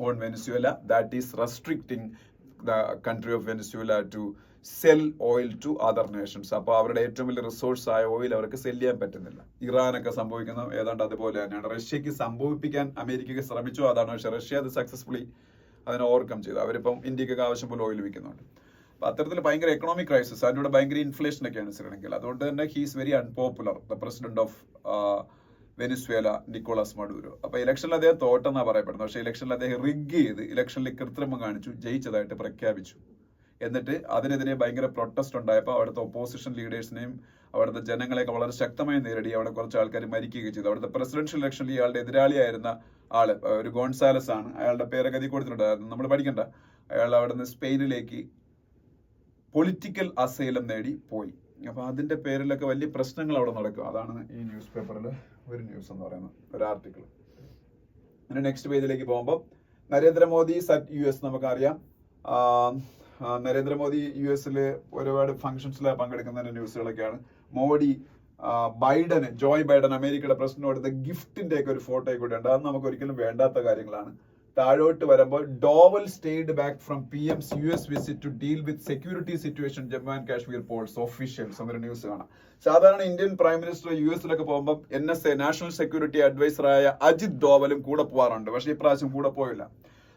on Venezuela that is restricting the country of Venezuela to sell oil to other nations. അപ്പോൾ അവരുടെ ഏറ്റവും വലിയ റിസോഴ്സ് ആയ ഓയിൽ അവർക്ക് cell ചെയ്യാൻ പറ്റുന്നില്ല. ഇറാനൊക്കെ സംഭവിക്കുന്ന ഏതാണ്ട് അതുപോലെ തന്നെയാണ്. റഷ്യക്ക് സംഭവിപ്പിക്കാൻ അമേരിക്കയ്ക്ക് ശ്രമിച്ചു, അതാണ്. പക്ഷെ റഷ്യ അത് സക്സസ്ഫുള്ളി അതിനെ ഓവർകം ചെയ്തു. അവരിപ്പം ഇന്ത്യക്കൊക്കെ ആവശ്യം പോലെ ഓയിൽ വിൽക്കുന്നുണ്ട്. അപ്പൊ അത്തരത്തിൽ ഭയങ്കര എക്കണോമിക് ക്രൈസിസ്, അതിലൂടെ ഭയങ്കര ഇൻഫ്ലേഷൻ ഒക്കെയാണ് ശ്രീലങ്കയിൽ. അതുകൊണ്ട് തന്നെ he's very unpopular, the president of Venezuela Nicolas Maduro. അപ്പൊ ഇലക്ഷനിൽ അദ്ദേഹം തോറ്റെന്നാ പറയപ്പെടുന്നത്. പക്ഷേ ഇലക്ഷനിൽ അദ്ദേഹം റിഗ് ചെയ്ത് ഇലക്ഷനിൽ കൃത്രിമം കാണിച്ചു ജയിച്ചതായിട്ട് പ്രഖ്യാപിച്ചു. എന്നിട്ട് അതിനെതിരെ ഭയങ്കര പ്രൊട്ടസ്റ്റ് ഉണ്ടായപ്പോൾ അവിടുത്തെ ഒപ്പോസിഷൻ ലീഡേഴ്സിനെയും അവിടുത്തെ ജനങ്ങളെയൊക്കെ വളരെ ശക്തമായി നേരിടി. അവിടെ കുറച്ച് ആൾക്കാർ മരിക്കുകയും ചെയ്തു. അവിടുത്തെ പ്രസിഡൻഷ്യൽ ഇലക്ഷനിൽ ഇയാളുടെ എതിരാളിയായിരുന്ന ആള് ഒരു ഗോൺസാലസ് ആണ്. അയാളുടെ പേരൊക്കെ അതിൽ കൊടുത്തിട്ടുണ്ട്, നമ്മൾ പഠിക്കണ്ട. അയാൾ അവിടെ നിന്ന് സ്പെയിനിലേക്ക് പൊളിറ്റിക്കൽ അസൈലം നേടി പോയി. അപ്പൊ അതിന്റെ പേരിലൊക്കെ വലിയ പ്രശ്നങ്ങൾ അവിടെ നടക്കും. അതാണ് ഈ ന്യൂസ് പേപ്പറിൽ ഒരു ന്യൂസ് എന്ന് പറയുന്നത്, ഒരു ആർട്ടിക്കിൾ. പിന്നെ നെക്സ്റ്റ് പേജിലേക്ക് പോകുമ്പോൾ നരേന്ദ്രമോദി സറ്റ് US. നമുക്കറിയാം നരേന്ദ്രമോദി US ഒരുപാട് ഫംഗ്ഷൻസിൽ പങ്കെടുക്കുന്ന ന്യൂസുകളൊക്കെയാണ്. മോഡി ജോയ് ബൈഡൻ അമേരിക്കയുടെ പ്രസിഡന്റ് കൊടുത്ത ഗിഫ്റ്റിന്റെ ഒക്കെ ഒരു ഫോട്ടോ കൂടെ ഉണ്ട്. അത് നമുക്ക് ഒരിക്കലും വേണ്ടാത്ത കാര്യങ്ങളാണ്. താഴോട്ട് വരുമ്പോൾ Doval stayed back from PM's US visit to deal with security situation Jammu and Kashmir polls officials എന്നൊരു ന്യൂസ് കാണാം. സാധാരണ ഇന്ത്യൻ പ്രൈം മിനിസ്റ്റർ US പോകുമ്പോൾ NSA നാഷണൽ സെക്യൂരിറ്റി അഡ്വൈസറായ അജിത് ഡോവലും കൂടെ പോകാറുണ്ട്. പക്ഷേ ഇപ്രാവശ്യം കൂടെ പോയില്ല.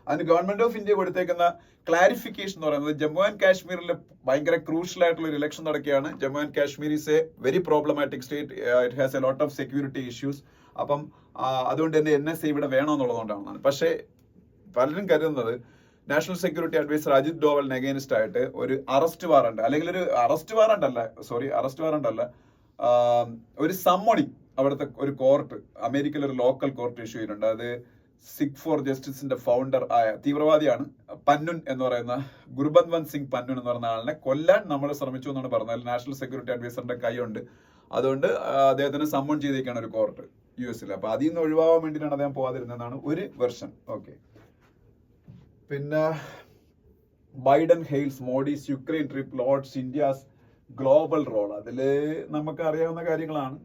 അതിന് ഗവൺമെന്റ് ഓഫ് ഇന്ത്യ കൊടുത്തേക്കുന്ന ക്ലാരിഫിക്കേഷൻ എന്ന് പറയുന്നത് ജമ്മു ആൻഡ് കാശ്മീരിൽ ഭയങ്കര ക്രൂഷ്യൽ ആയിട്ടുള്ള ഒരു ഇലക്ഷൻ നടക്കുകയാണ്. Jammu and Kashmir is a very problematic state. It has a lot of security issues. അപ്പം അതുകൊണ്ട് തന്നെ NSA ഇവിടെ വേണമെന്നുള്ളതുകൊണ്ടാണ്. പക്ഷേ പലരും കരുതുന്നത് നാഷണൽ സെക്യൂരിറ്റി അഡ്വൈസർ അജിത് ഡോവലിന് അഗൈൻസ്റ്റ് ആയിട്ട് ഒരു അറസ്റ്റ് വാറണ്ട്, അല്ലെങ്കിൽ ഒരു അറസ്റ്റ് വാറണ്ട് അല്ല, ഒരു സമ്മണിങ് അവിടുത്തെ ഒരു കോർട്ട്, അമേരിക്കയിൽ ഒരു ലോക്കൽ കോർട്ട് ഇഷ്യൂ ചെയ്തിട്ടുണ്ട്. അത് സിഖ് ഫോർ ജസ്റ്റിസിന്റെ ഫൗണ്ടർ ആയ തീവ്രവാദിയാണ് പന്നുൻ എന്ന് പറയുന്ന ഗുർബന്ത്വന്ത് സിംഗ് പന്നുൻ എന്ന് പറയുന്ന ആളിനെ കൊല്ലാൻ നമ്മൾ ശ്രമിച്ചു എന്നാണ് പറഞ്ഞത്. നാഷണൽ സെക്യൂരിറ്റി അഡ്വൈസറിന്റെ കൈയുണ്ട്. അതുകൊണ്ട് അദ്ദേഹത്തിന് സമ്മൺ ചെയ്തേക്കാണ് ഒരു കോർട്ട് US. അപ്പൊ അതിൽ നിന്ന് ഒഴിവാകാൻ വേണ്ടിയിട്ടാണ് അദ്ദേഹം പോകാതിരുന്നതെന്നാണ് ഒരു വെർഷൻ. ഓക്കെ. പിന്നെ Biden hails Modi's Ukraine trip lauds India's global role. അതില് നമുക്ക് അറിയാവുന്ന കാര്യങ്ങളാണ്.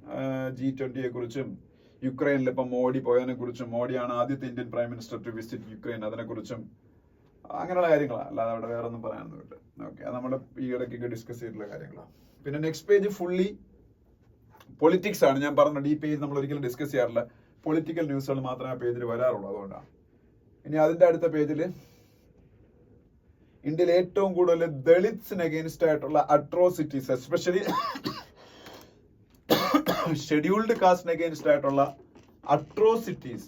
G20 കുറിച്ചും യുക്രൈനിൽ ഇപ്പം മോഡി പോയതിനെ കുറിച്ചും, മോഡിയാണ് ആദ്യത്തെ Indian prime minister to visit Ukraine, അതിനെ കുറിച്ചും അങ്ങനെയുള്ള കാര്യങ്ങളാണ്. അല്ലാതെ അവിടെ വേറെ ഒന്നും പറയാനൊന്നുമില്ല. ഓക്കെ, അത് നമ്മൾ ഈ ഇടയ്ക്കൊക്കെ ഡിസ്കസ് ചെയ്തിട്ടുള്ള കാര്യങ്ങളാണ്. പിന്നെ നെക്സ്റ്റ് പേജ് ഫുള്ളി പൊളിറ്റിക്സ് ആണ്. ഞാൻ പറഞ്ഞത് ഈ പേജ് നമ്മൾ ഒരിക്കലും ഡിസ്കസ് ചെയ്യാറില്ല. പൊളിറ്റിക്കൽ ന്യൂസുകൾ മാത്രമേ ആ പേജിൽ വരാറുള്ളൂ, അതുകൊണ്ടാണ്. ഇനി അതിന്റെ അടുത്ത പേജിൽ ഇന്ത്യയിൽ ഏറ്റവും കൂടുതൽ ദളിത്സിന് അഗെയിൻസ്റ്റ് ആയിട്ടുള്ള അട്രോസിറ്റീസ്, എസ്പെഷ്യലി ഷെഡ്യൂൾഡ് കാസ്റ്റിന് അഗെയിൻസ്റ്റ് ആയിട്ടുള്ള അട്രോസിറ്റീസ്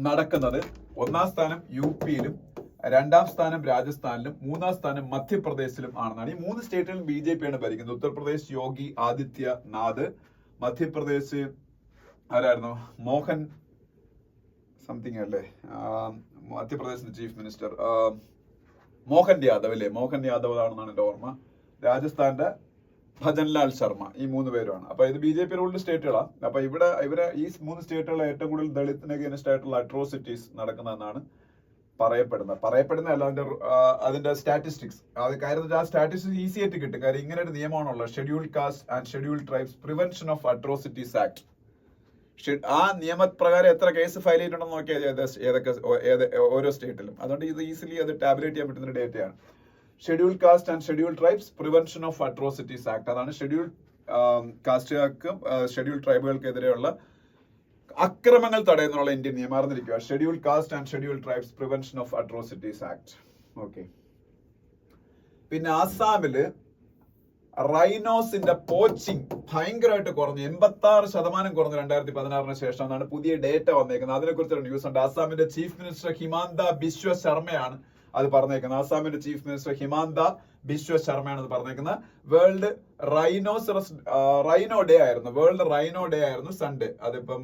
നടക്കുന്നത്. 1ാം സ്ഥാനം UPയിലും, 2ാം സ്ഥാനം രാജസ്ഥാനിലും, 3ാം സ്ഥാനം മധ്യപ്രദേശിലും ആണെന്നാണ്. ഈ 3 സ്റ്റേറ്റുകളും BJP ആണ് ഭരിക്കുന്നത്. ഉത്തർപ്രദേശ് യോഗി ആദിത്യനാഥ്, മധ്യപ്രദേശ് ആരായിരുന്നു, മോഹൻ സംതിങ് അല്ലേ, മധ്യപ്രദേശിന്റെ ചീഫ് മിനിസ്റ്റർ മോഹൻ യാദവ് അല്ലേ, മോഹൻ യാദവ് ആണെന്നാണ് എന്റെ ഓർമ്മ. രാജസ്ഥാന്റെ ഭജൻലാൽ ശർമ്മ. ഈ 3 പേരുമാണ്. അപ്പൊ ഇത് BJP റൂൾഡ് സ്റ്റേറ്റുകളാണ്. അപ്പൊ ഇവരെ ഈ 3 സ്റ്റേറ്റുകളിലെ ഏറ്റവും കൂടുതൽ ദളിത്തിന് അഗെയിൻസ്റ്റ് ആയിട്ടുള്ള അട്രോസിറ്റീസ് നടക്കുന്നതെന്നാണ് പറയപ്പെടുന്നതല്ല, അതിന്റെ സ്റ്റാറ്റിസ്റ്റിക്സ്. അത് കാര്യം ആ സ്റ്റാറ്റിസ്റ്റിക്സ് ഈസി ആയിട്ട് കിട്ടും. കാര്യം ഇങ്ങനെ ഒരു നിയമമാണുള്ളത്, scheduled caste and scheduled tribes prevention of atrocities act. ആ നിയമപ്രകാരം എത്ര കേസ് ഫയൽ ചെയ്തിട്ടുണ്ടെന്ന് നോക്കിയാൽ ഓരോ സ്റ്റേറ്റിലും. അതുകൊണ്ട് ഇത് ഈസിലി അത് ടാബുലേറ്റ് ചെയ്യാൻ പറ്റുന്ന ഡേറ്റയാണ്. Scheduled caste and scheduled tribes prevention of atrocities act. അതാണ് ഷെഡ്യൂൾഡ് കാസ്റ്റുകാർക്കും ഷെഡ്യൂൾഡ് ട്രൈബുകൾക്കെതിരെയുള്ള അക്രമങ്ങൾ തടയുന്നുള്ള ഇന്ത്യൻ നിയമം അറിഞ്ഞിരിക്കുക. Schedule caste and schedule tribes prevention of atrocities act. Okay. പിന്നെ ആസാമില് റൈനോസിന്റെ പോച്ചിങ് ഭയങ്കരമായിട്ട് കുറഞ്ഞു, 86% കുറഞ്ഞു 2016 ശേഷം എന്നാണ് പുതിയ ഡേറ്റ വന്നേക്കുന്നത്. അതിനെക്കുറിച്ചൊരു ന്യൂസ് ഉണ്ട്. ആസാമിന്റെ ചീഫ് മിനിസ്റ്റർ ഹിമാന്ത ബിശ്വ ശർമ്മയാണ് അത് പറഞ്ഞേക്കുന്നത്. ആസാമിന്റെ ചീഫ് മിനിസ്റ്റർ ഹിമാന്ത ബിശ്വ ശർമ്മയാണ് അത് പറഞ്ഞേക്കുന്നത്. വേൾഡ് റൈനോ ഡേ ആയിരുന്നു. വേൾഡ് റൈനോ ഡേ ആയിരുന്നു സൺഡേ. അതിപ്പം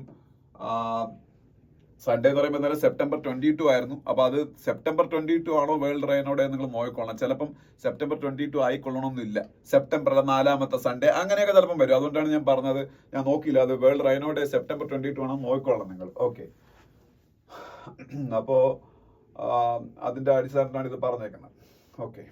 സൺഡേ എന്ന് പറയുമ്പോൾ ഇന്നലെ സെപ്റ്റംബർ 22 ആയിരുന്നു. അപ്പൊ അത് സെപ്റ്റംബർ 22 ആണോ വേൾഡ് റൈനോ ഡേ നിങ്ങൾ നോക്കിക്കൊള്ളണം. ചിലപ്പം സെപ്റ്റംബർ 22 ആയിക്കൊള്ളണമെന്നില്ല. സെപ്റ്റംബറിലെ 4ാമത്തെ സൺഡേ അങ്ങനെയൊക്കെ ചിലപ്പം വരും. അതുകൊണ്ടാണ് ഞാൻ പറഞ്ഞത്, ഞാൻ നോക്കിയില്ല. അത് വേൾഡ് റൈനോ ഡേ സെപ്റ്റംബർ 22 ആണോ നോക്കിക്കൊള്ളണം നിങ്ങൾ. ഓക്കെ. അപ്പോ അതിന്റെ അടിസ്ഥാനത്തിലാണ് ഇത് പറഞ്ഞേക്കുന്നത്. ഓക്കെ.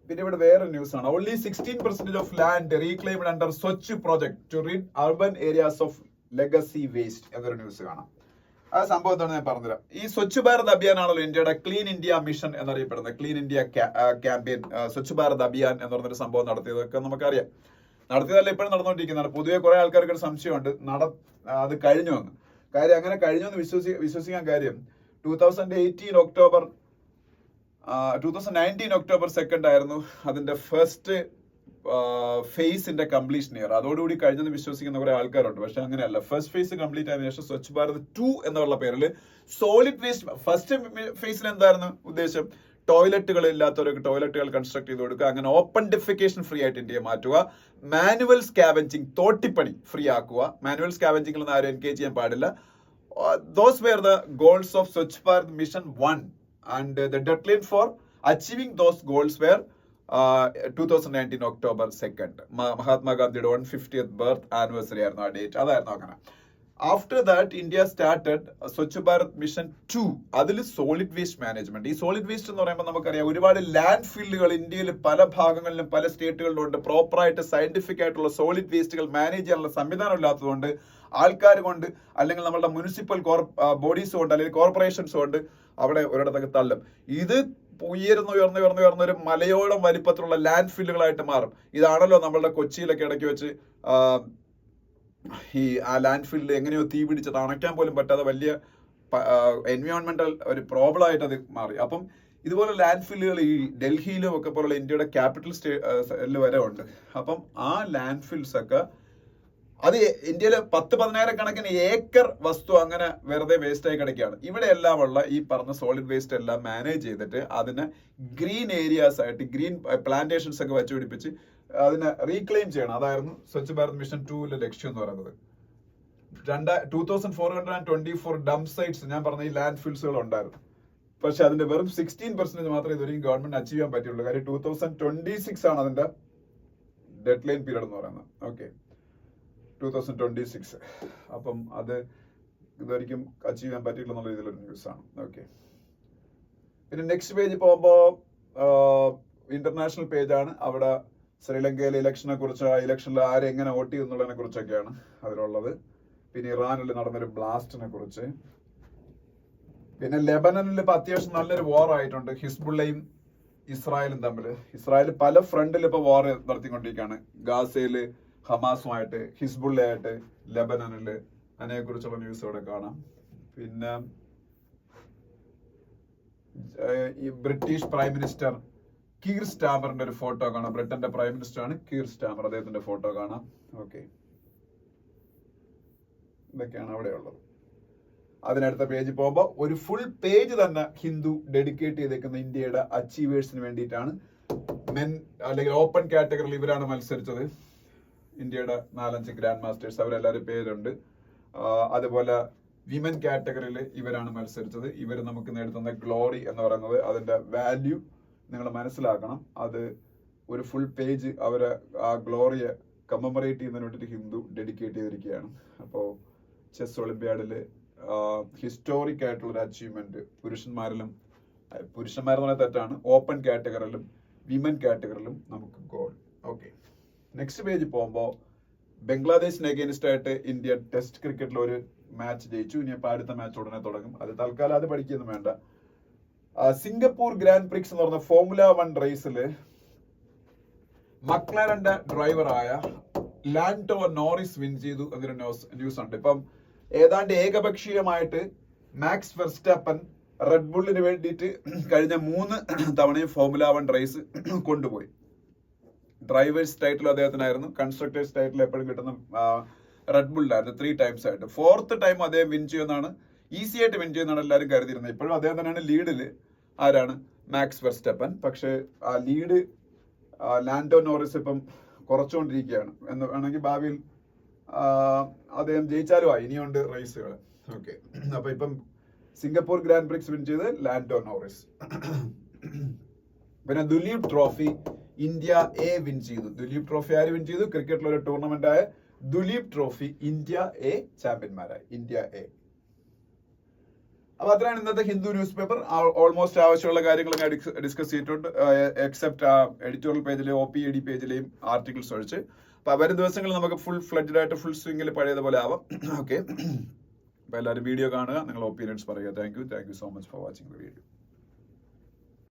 പിന്നെ ഇവിടെ വേറെ ന്യൂസ് ആണ്. Only 16% of land reclaimed under Swachh project to rid urban areas of legacy waste എന്നൊരു ന്യൂസ് കാണാം. ആ സംഭവം എന്താണ് ഞാൻ പറഞ്ഞുതരാം. ഈ സ്വച്ഛ് ഭാരത് അഭിയാൻ ആണല്ലോ ഇന്ത്യയുടെ ക്ലീൻ ഇന്ത്യ മിഷൻ എന്നറിയപ്പെടുന്നത്. Clean India campaign, Swachh Bharat Abhiyan എന്ന് പറഞ്ഞൊരു സംഭവം നടത്തിയതൊക്കെ നമുക്കറിയാം. നടത്തിയതല്ല, ഇപ്പോഴും നടന്നുകൊണ്ടിരിക്കുന്നതാണ്. പൊതുവെ കുറെ ആൾക്കാർക്ക് ഒരു സംശയമുണ്ട് അത് കഴിഞ്ഞു എന്ന്. കാര്യം അങ്ങനെ കഴിഞ്ഞു എന്ന് വിശ്വസിക്കാൻ കാര്യം 2019 ഒക്ടോബർ 2 ആയിരുന്നു അതിന്റെ ഫസ്റ്റ് ഫേസിന്റെ കംപ്ലീഷൻ ഇയർ. അതോടുകൂടി കഴിഞ്ഞെന്ന് വിശ്വസിക്കുന്ന കുറെ ആൾക്കാരുണ്ട്. പക്ഷെ അങ്ങനെയല്ല. ഫസ്റ്റ് ഫേസ് കംപ്ലീറ്റ് ആയതിനു ശേഷം സ്വച്ഛ് ഭാരത് 2 എന്നുള്ള പേരിൽ സോളിഡ് വേസ്റ്റ്, ഫസ്റ്റ് ഫേസിൽ എന്തായിരുന്നു ഉദ്ദേശം? ടോയ്ലറ്റുകൾ ഇല്ലാത്തവർക്ക് ടോയ്ലറ്റുകൾ കൺസ്ട്രക്ട് ചെയ്ത് കൊടുക്കുക, അങ്ങനെ ഓപ്പൺ ഡെഫിക്കേഷൻ ഫ്രീ ആയിട്ട് ഇന്ത്യയെ മാറ്റുക, മാനുവൽ സ്കാവെഞ്ചിങ് തോട്ടിപ്പണി ഫ്രീ ആക്കുക. മാനുവൽ സ്കാവെഞ്ചിങ്ങിൽ ഒന്നും ആരും എൻഗേജ് ചെയ്യാൻ പാടില്ല. Those were the goals of Swachh Bharat Mission 1 and the deadline for achieving those goals were 2019 October 2nd. Mahatma Gandhiയുടെ 150th birth anniversary ആയിരുന്നു ആ ഡേറ്റ്. അതായിരുന്നു അങ്ങനെ. After that India started Swachh Bharat mission 2. അതിൽ സോളിഡ് വേസ്റ്റ് മാനേജ്മെന്റ്. ഈ solid waste എന്ന് പറയുമ്പോൾ നമുക്കറിയാം ഒരുപാട് ലാൻഡ് ഫില്ലുകൾ ഇന്ത്യയിൽ പല ഭാഗങ്ങളിലും പല സ്റ്റേറ്റുകളിലും ഉണ്ട്. പ്രോപ്പറായിട്ട് സയന്റിഫിക് ആയിട്ടുള്ള സോളിഡ് വേസ്റ്റുകൾ മാനേജ് ചെയ്യാനുള്ള സംവിധാനം ഇല്ലാത്തതുകൊണ്ട് ആൾക്കാർ കൊണ്ട് അല്ലെങ്കിൽ നമ്മളുടെ മുനിസിപ്പൽ ബോഡീസ് കൊണ്ട് അല്ലെങ്കിൽ കോർപ്പറേഷൻസ് കൊണ്ട് അവിടെ ഒരിടത്തൊക്കെ തള്ളും. ഇത് ഉയർന്ന ഒരു മലയോളം വലിപ്പത്തിലുള്ള ലാൻഡ് ഫില്ലുകളായിട്ട് മാറും. ഇതാണല്ലോ നമ്മളുടെ കൊച്ചിയിലൊക്കെ ഇടയ്ക്ക് വെച്ച് ഈ ആ ലാൻഡ് ഫില്ല് എങ്ങനെയോ തീ പിടിച്ചത് അണയ്ക്കാൻ പോലും പറ്റാതെ വലിയ എൻവയോൺമെന്റൽ ഒരു പ്രോബ്ലം ആയിട്ട് അത് മാറി. അപ്പം ഇതുപോലെ ലാൻഡ് ഫില്ലുകൾ ഈ ഡൽഹിയിലും ഒക്കെ പോലുള്ള ഇന്ത്യയുടെ ക്യാപിറ്റൽ സ്റ്റേറ്റിൽ വരെ ഉണ്ട്. അപ്പം ആ ലാൻഡ് ഫിൽസ് ഒക്കെ അത് ഇന്ത്യയിൽ 10-10 കണക്കിന് ഏക്കർ വസ്തു അങ്ങനെ വെറുതെ വേസ്റ്റ് ആയി കിടക്കുകയാണ്. ഇവിടെ എല്ലാം ഉള്ള ഈ പറഞ്ഞ സോളിഡ് വേസ്റ്റ് എല്ലാം മാനേജ് ചെയ്തിട്ട് അതിന് ഗ്രീൻ ഏരിയാസ് ആയിട്ട് ഗ്രീൻ പ്ലാന്റേഷൻസ് ഒക്കെ വെച്ചുപിടിപ്പിച്ച് അതിനെ റീക്ലെയിം ചെയ്യണം. അതായിരുന്നു സ്വച്ഛ് ഭാരത് മിഷൻ 2 ലക്ഷ്യം എന്ന് പറയുന്നത്. 2424 ഡംപ് സൈറ്റ്സ് ഞാൻ പറഞ്ഞ ഈ ലാൻഡ് ഫിൽസുകൾ ഉണ്ടായിരുന്നു. പക്ഷെ അതിന്റെ വെറും 16% മാത്രമേ ഇതുവരെയും ഗവൺമെന്റ് അച്ചീവ് ചെയ്യാൻ പറ്റുള്ളൂ. കാര്യം 2026 ആണ് അതിന്റെ ഡെഡ് ലൈൻ പീരീഡ് എന്ന് പറയുന്നത്. ഓക്കെ, 2026. അപ്പം അത് ഇതൊരിക്കും അച്ചീവ് ചെയ്യാൻ പറ്റില്ല എന്നുള്ള രീതിയിലൊരു ന്യൂസ് ആണ്. ഓക്കെ, പിന്നെ നെക്സ്റ്റ് പേജ് പോകുമ്പോൾ ഇന്റർനാഷണൽ പേജാണ്. അവിടെ ശ്രീലങ്കയിലെ ഇലക്ഷനെ കുറിച്ച്, ആ ഇലക്ഷനിൽ ആരെങ്ങനെ വോട്ട് ചെയ്യുന്നുള്ളതിനെ കുറിച്ചൊക്കെയാണ് അതിലുള്ളത്. പിന്നെ ഇറാനിൽ നടന്നൊരു ബ്ലാസ്റ്റിനെ കുറിച്ച്. പിന്നെ ലെബനനിൽ ഇപ്പൊ അത്യാവശ്യം നല്ലൊരു വാർ ആയിട്ടുണ്ട് ഹിസ്ബുള്ളയും ഇസ്രായേലും തമ്മിൽ. ഇസ്രായേൽ പല ഫ്രണ്ടിൽ ഇപ്പൊ വാർ നടത്തിക്കൊണ്ടിരിക്കുകയാണ്. ഗാസയില് ഹമാസുമായിട്ട്, ഹിസ്ബുള്ളയായിട്ട്, ലെബനനില്. അതിനെ കുറിച്ചുള്ള ന്യൂസ് ഇവിടെ കാണാം. പിന്നെ ഈ ബ്രിട്ടീഷ് പ്രൈം മിനിസ്റ്റർ കീർ സ്റ്റാമറിന്റെ ഒരു ഫോട്ടോ കാണാം. ബ്രിട്ടന്റെ പ്രൈം മിനിസ്റ്റർ ആണ് കീർ സ്റ്റാമർ, അദ്ദേഹത്തിന്റെ ഫോട്ടോ കാണാം. ഓക്കെ, ഇതൊക്കെയാണ് അവിടെ ഉള്ളത്. അതിനടുത്ത പേജിൽ പോകുമ്പോൾ ഒരു ഫുൾ പേജ് തന്നെ ഹിന്ദു ഡെഡിക്കേറ്റ് ചെയ്തേക്കുന്ന ഇന്ത്യയുടെ അച്ചീവേഴ്സിന് വേണ്ടിയിട്ടാണ്. മെൻ അല്ലെങ്കിൽ ഓപ്പൺ കാറ്റഗറിയിൽ ഇവരാണ് മത്സരിച്ചത്. ഇന്ത്യയുടെ 4-5 ഗ്രാൻഡ് മാസ്റ്റേഴ്സ്, അവരെല്ലാവരും പേരുണ്ട്. അതുപോലെ വിമൻ കാറ്റഗറിയിൽ ഇവരാണ് മത്സരിച്ചത്. ഇവർ നമുക്ക് നേടുന്ന ഗ്ലോറി എന്ന് പറയുന്നത് അതിന്റെ വാല്യൂ നിങ്ങൾ മനസ്സിലാക്കണം. അത് ഒരു ഫുൾ പേജ് അവരെ ആ ഗ്ലോറിയെ കമ്മമറേറ്റ് ചെയ്യുന്നതിന് വേണ്ടിയിട്ട് ഹിന്ദു ഡെഡിക്കേറ്റ് ചെയ്തിരിക്കുകയാണ്. അപ്പോൾ ചെസ് ഒളിമ്പ്യാഡില് ഹിസ്റ്റോറിക് ആയിട്ടുള്ള ഒരു അച്ചീവ്മെന്റ് പുരുഷന്മാരെന്ന് പറഞ്ഞാൽ തെറ്റാണ്, ഓപ്പൺ കാറ്റഗറിയിലും വിമൻ കാറ്റഗറിയിലും നമുക്ക് ഗോൾഡ്. ഓക്കെ, നെക്സ്റ്റ് പേജ് പോകുമ്പോൾ ബംഗ്ലാദേശിന് അഗേൻസ്റ്റ് ആയിട്ട് ഇന്ത്യ ടെസ്റ്റ് ക്രിക്കറ്റിൽ ഒരു മാച്ച് ജയിച്ചു. ഇനി അപ്പോൾ അടുത്ത മാച്ച് ഉടനെ തുടങ്ങും. അത് തൽക്കാലം അത് പഠിക്കൊന്നും വേണ്ട. സിംഗപ്പൂർ ഗ്രാൻഡ് പ്രിക്സ് എന്ന് പറഞ്ഞ ഫോർമുല 1 റേസിൽ മക്ലാരന്റെ ഡ്രൈവറായ ലാൻഡോ നോറിസ് വിൻ ചെയ്തു എന്നൊരു ന്യൂസ് ഉണ്ട്. ഇപ്പം ഏതാണ്ട് ഏകപക്ഷീയമായിട്ട് മാക്സ് വെർസ്റ്റാപ്പൻ റെഡ് ബുള്ളിന് വേണ്ടിയിട്ട് കഴിഞ്ഞ 3 തവണയും ഫോർമുല 1 റേസ് കൊണ്ടുപോയി. ഡ്രൈവേഴ്സ് ടൈറ്റിൽ അദ്ദേഹത്തിനായിരുന്നു, കൺസ്ട്രക്ടേഴ്സ് ടൈറ്റിൽ എപ്പോഴും കിട്ടുന്ന റെഡ് ബുള്ളിലായിരുന്നു 3 ടൈംസ് ആയിട്ട്. 4th ടൈം അദ്ദേഹം വിൻ ചെയ്യുമെന്നാണ്, ഈസി ആയിട്ട് വിൻ ചെയ്യുന്നതാണ് എല്ലാവരും കരുതിയിരുന്നത്. ഇപ്പോഴും അദ്ദേഹം തന്നെയാണ് ലീഡില്. ആരാണ്? Max Verstappen. പക്ഷേ ആ ലീഡ് ലാൻഡോ നോറിസ് ഇപ്പം കുറച്ചുകൊണ്ടിരിക്കുകയാണ് എന്ന് വേണമെങ്കിൽ ഭാവിയിൽ അദ്ദേഹം ജയിച്ചാലും ഇനിയുണ്ട് റേസുകൾ. ഓക്കെ, അപ്പൊ ഇപ്പം സിംഗപ്പൂർ ഗ്രാൻഡ് പ്രിക്സ് വിൻ ചെയ്ത് ലാൻഡോ നോറിസ്. പിന്നെ Duleep trophy India A win ചെയ്തു. ദുലീപ് ട്രോഫി ആര് വിൻ ചെയ്തു? ക്രിക്കറ്റിലൊരു ടൂർണമെന്റ് ആയ ദുലീപ് ട്രോഫി ഇന്ത്യ എ ചാമ്പ്യന്മാരായി. India A. അപ്പൊ അത്രയാണ് ഇന്നത്തെ ഹിന്ദു ന്യൂസ് പേപ്പർ. ഓൾമോസ്റ്റ് ആവശ്യമുള്ള കാര്യങ്ങൾ ഞാൻ ഡിസ്കസ് ചെയ്തിട്ടുണ്ട്, എക്സെപ്റ്റ് എഡിറ്റോറിയൽ പേജിലെയും OPED പേജിലെയും ആർട്ടിക്കിൾസ് ഒഴിച്ച്. അപ്പൊ വരും ദിവസങ്ങളിൽ നമുക്ക് ഫുൾ ഫ്ലെഡ്ജഡ് ആയിട്ട് ഫുൾ സ്വിംഗിൽ പഴയതുപോലെ ആവാം. ഓക്കെ, അപ്പൊ എല്ലാവരും വീഡിയോ കാണുക, നിങ്ങൾ ഒപ്പീനിയൻസ് പറയുക. Thank you so much for watching the video.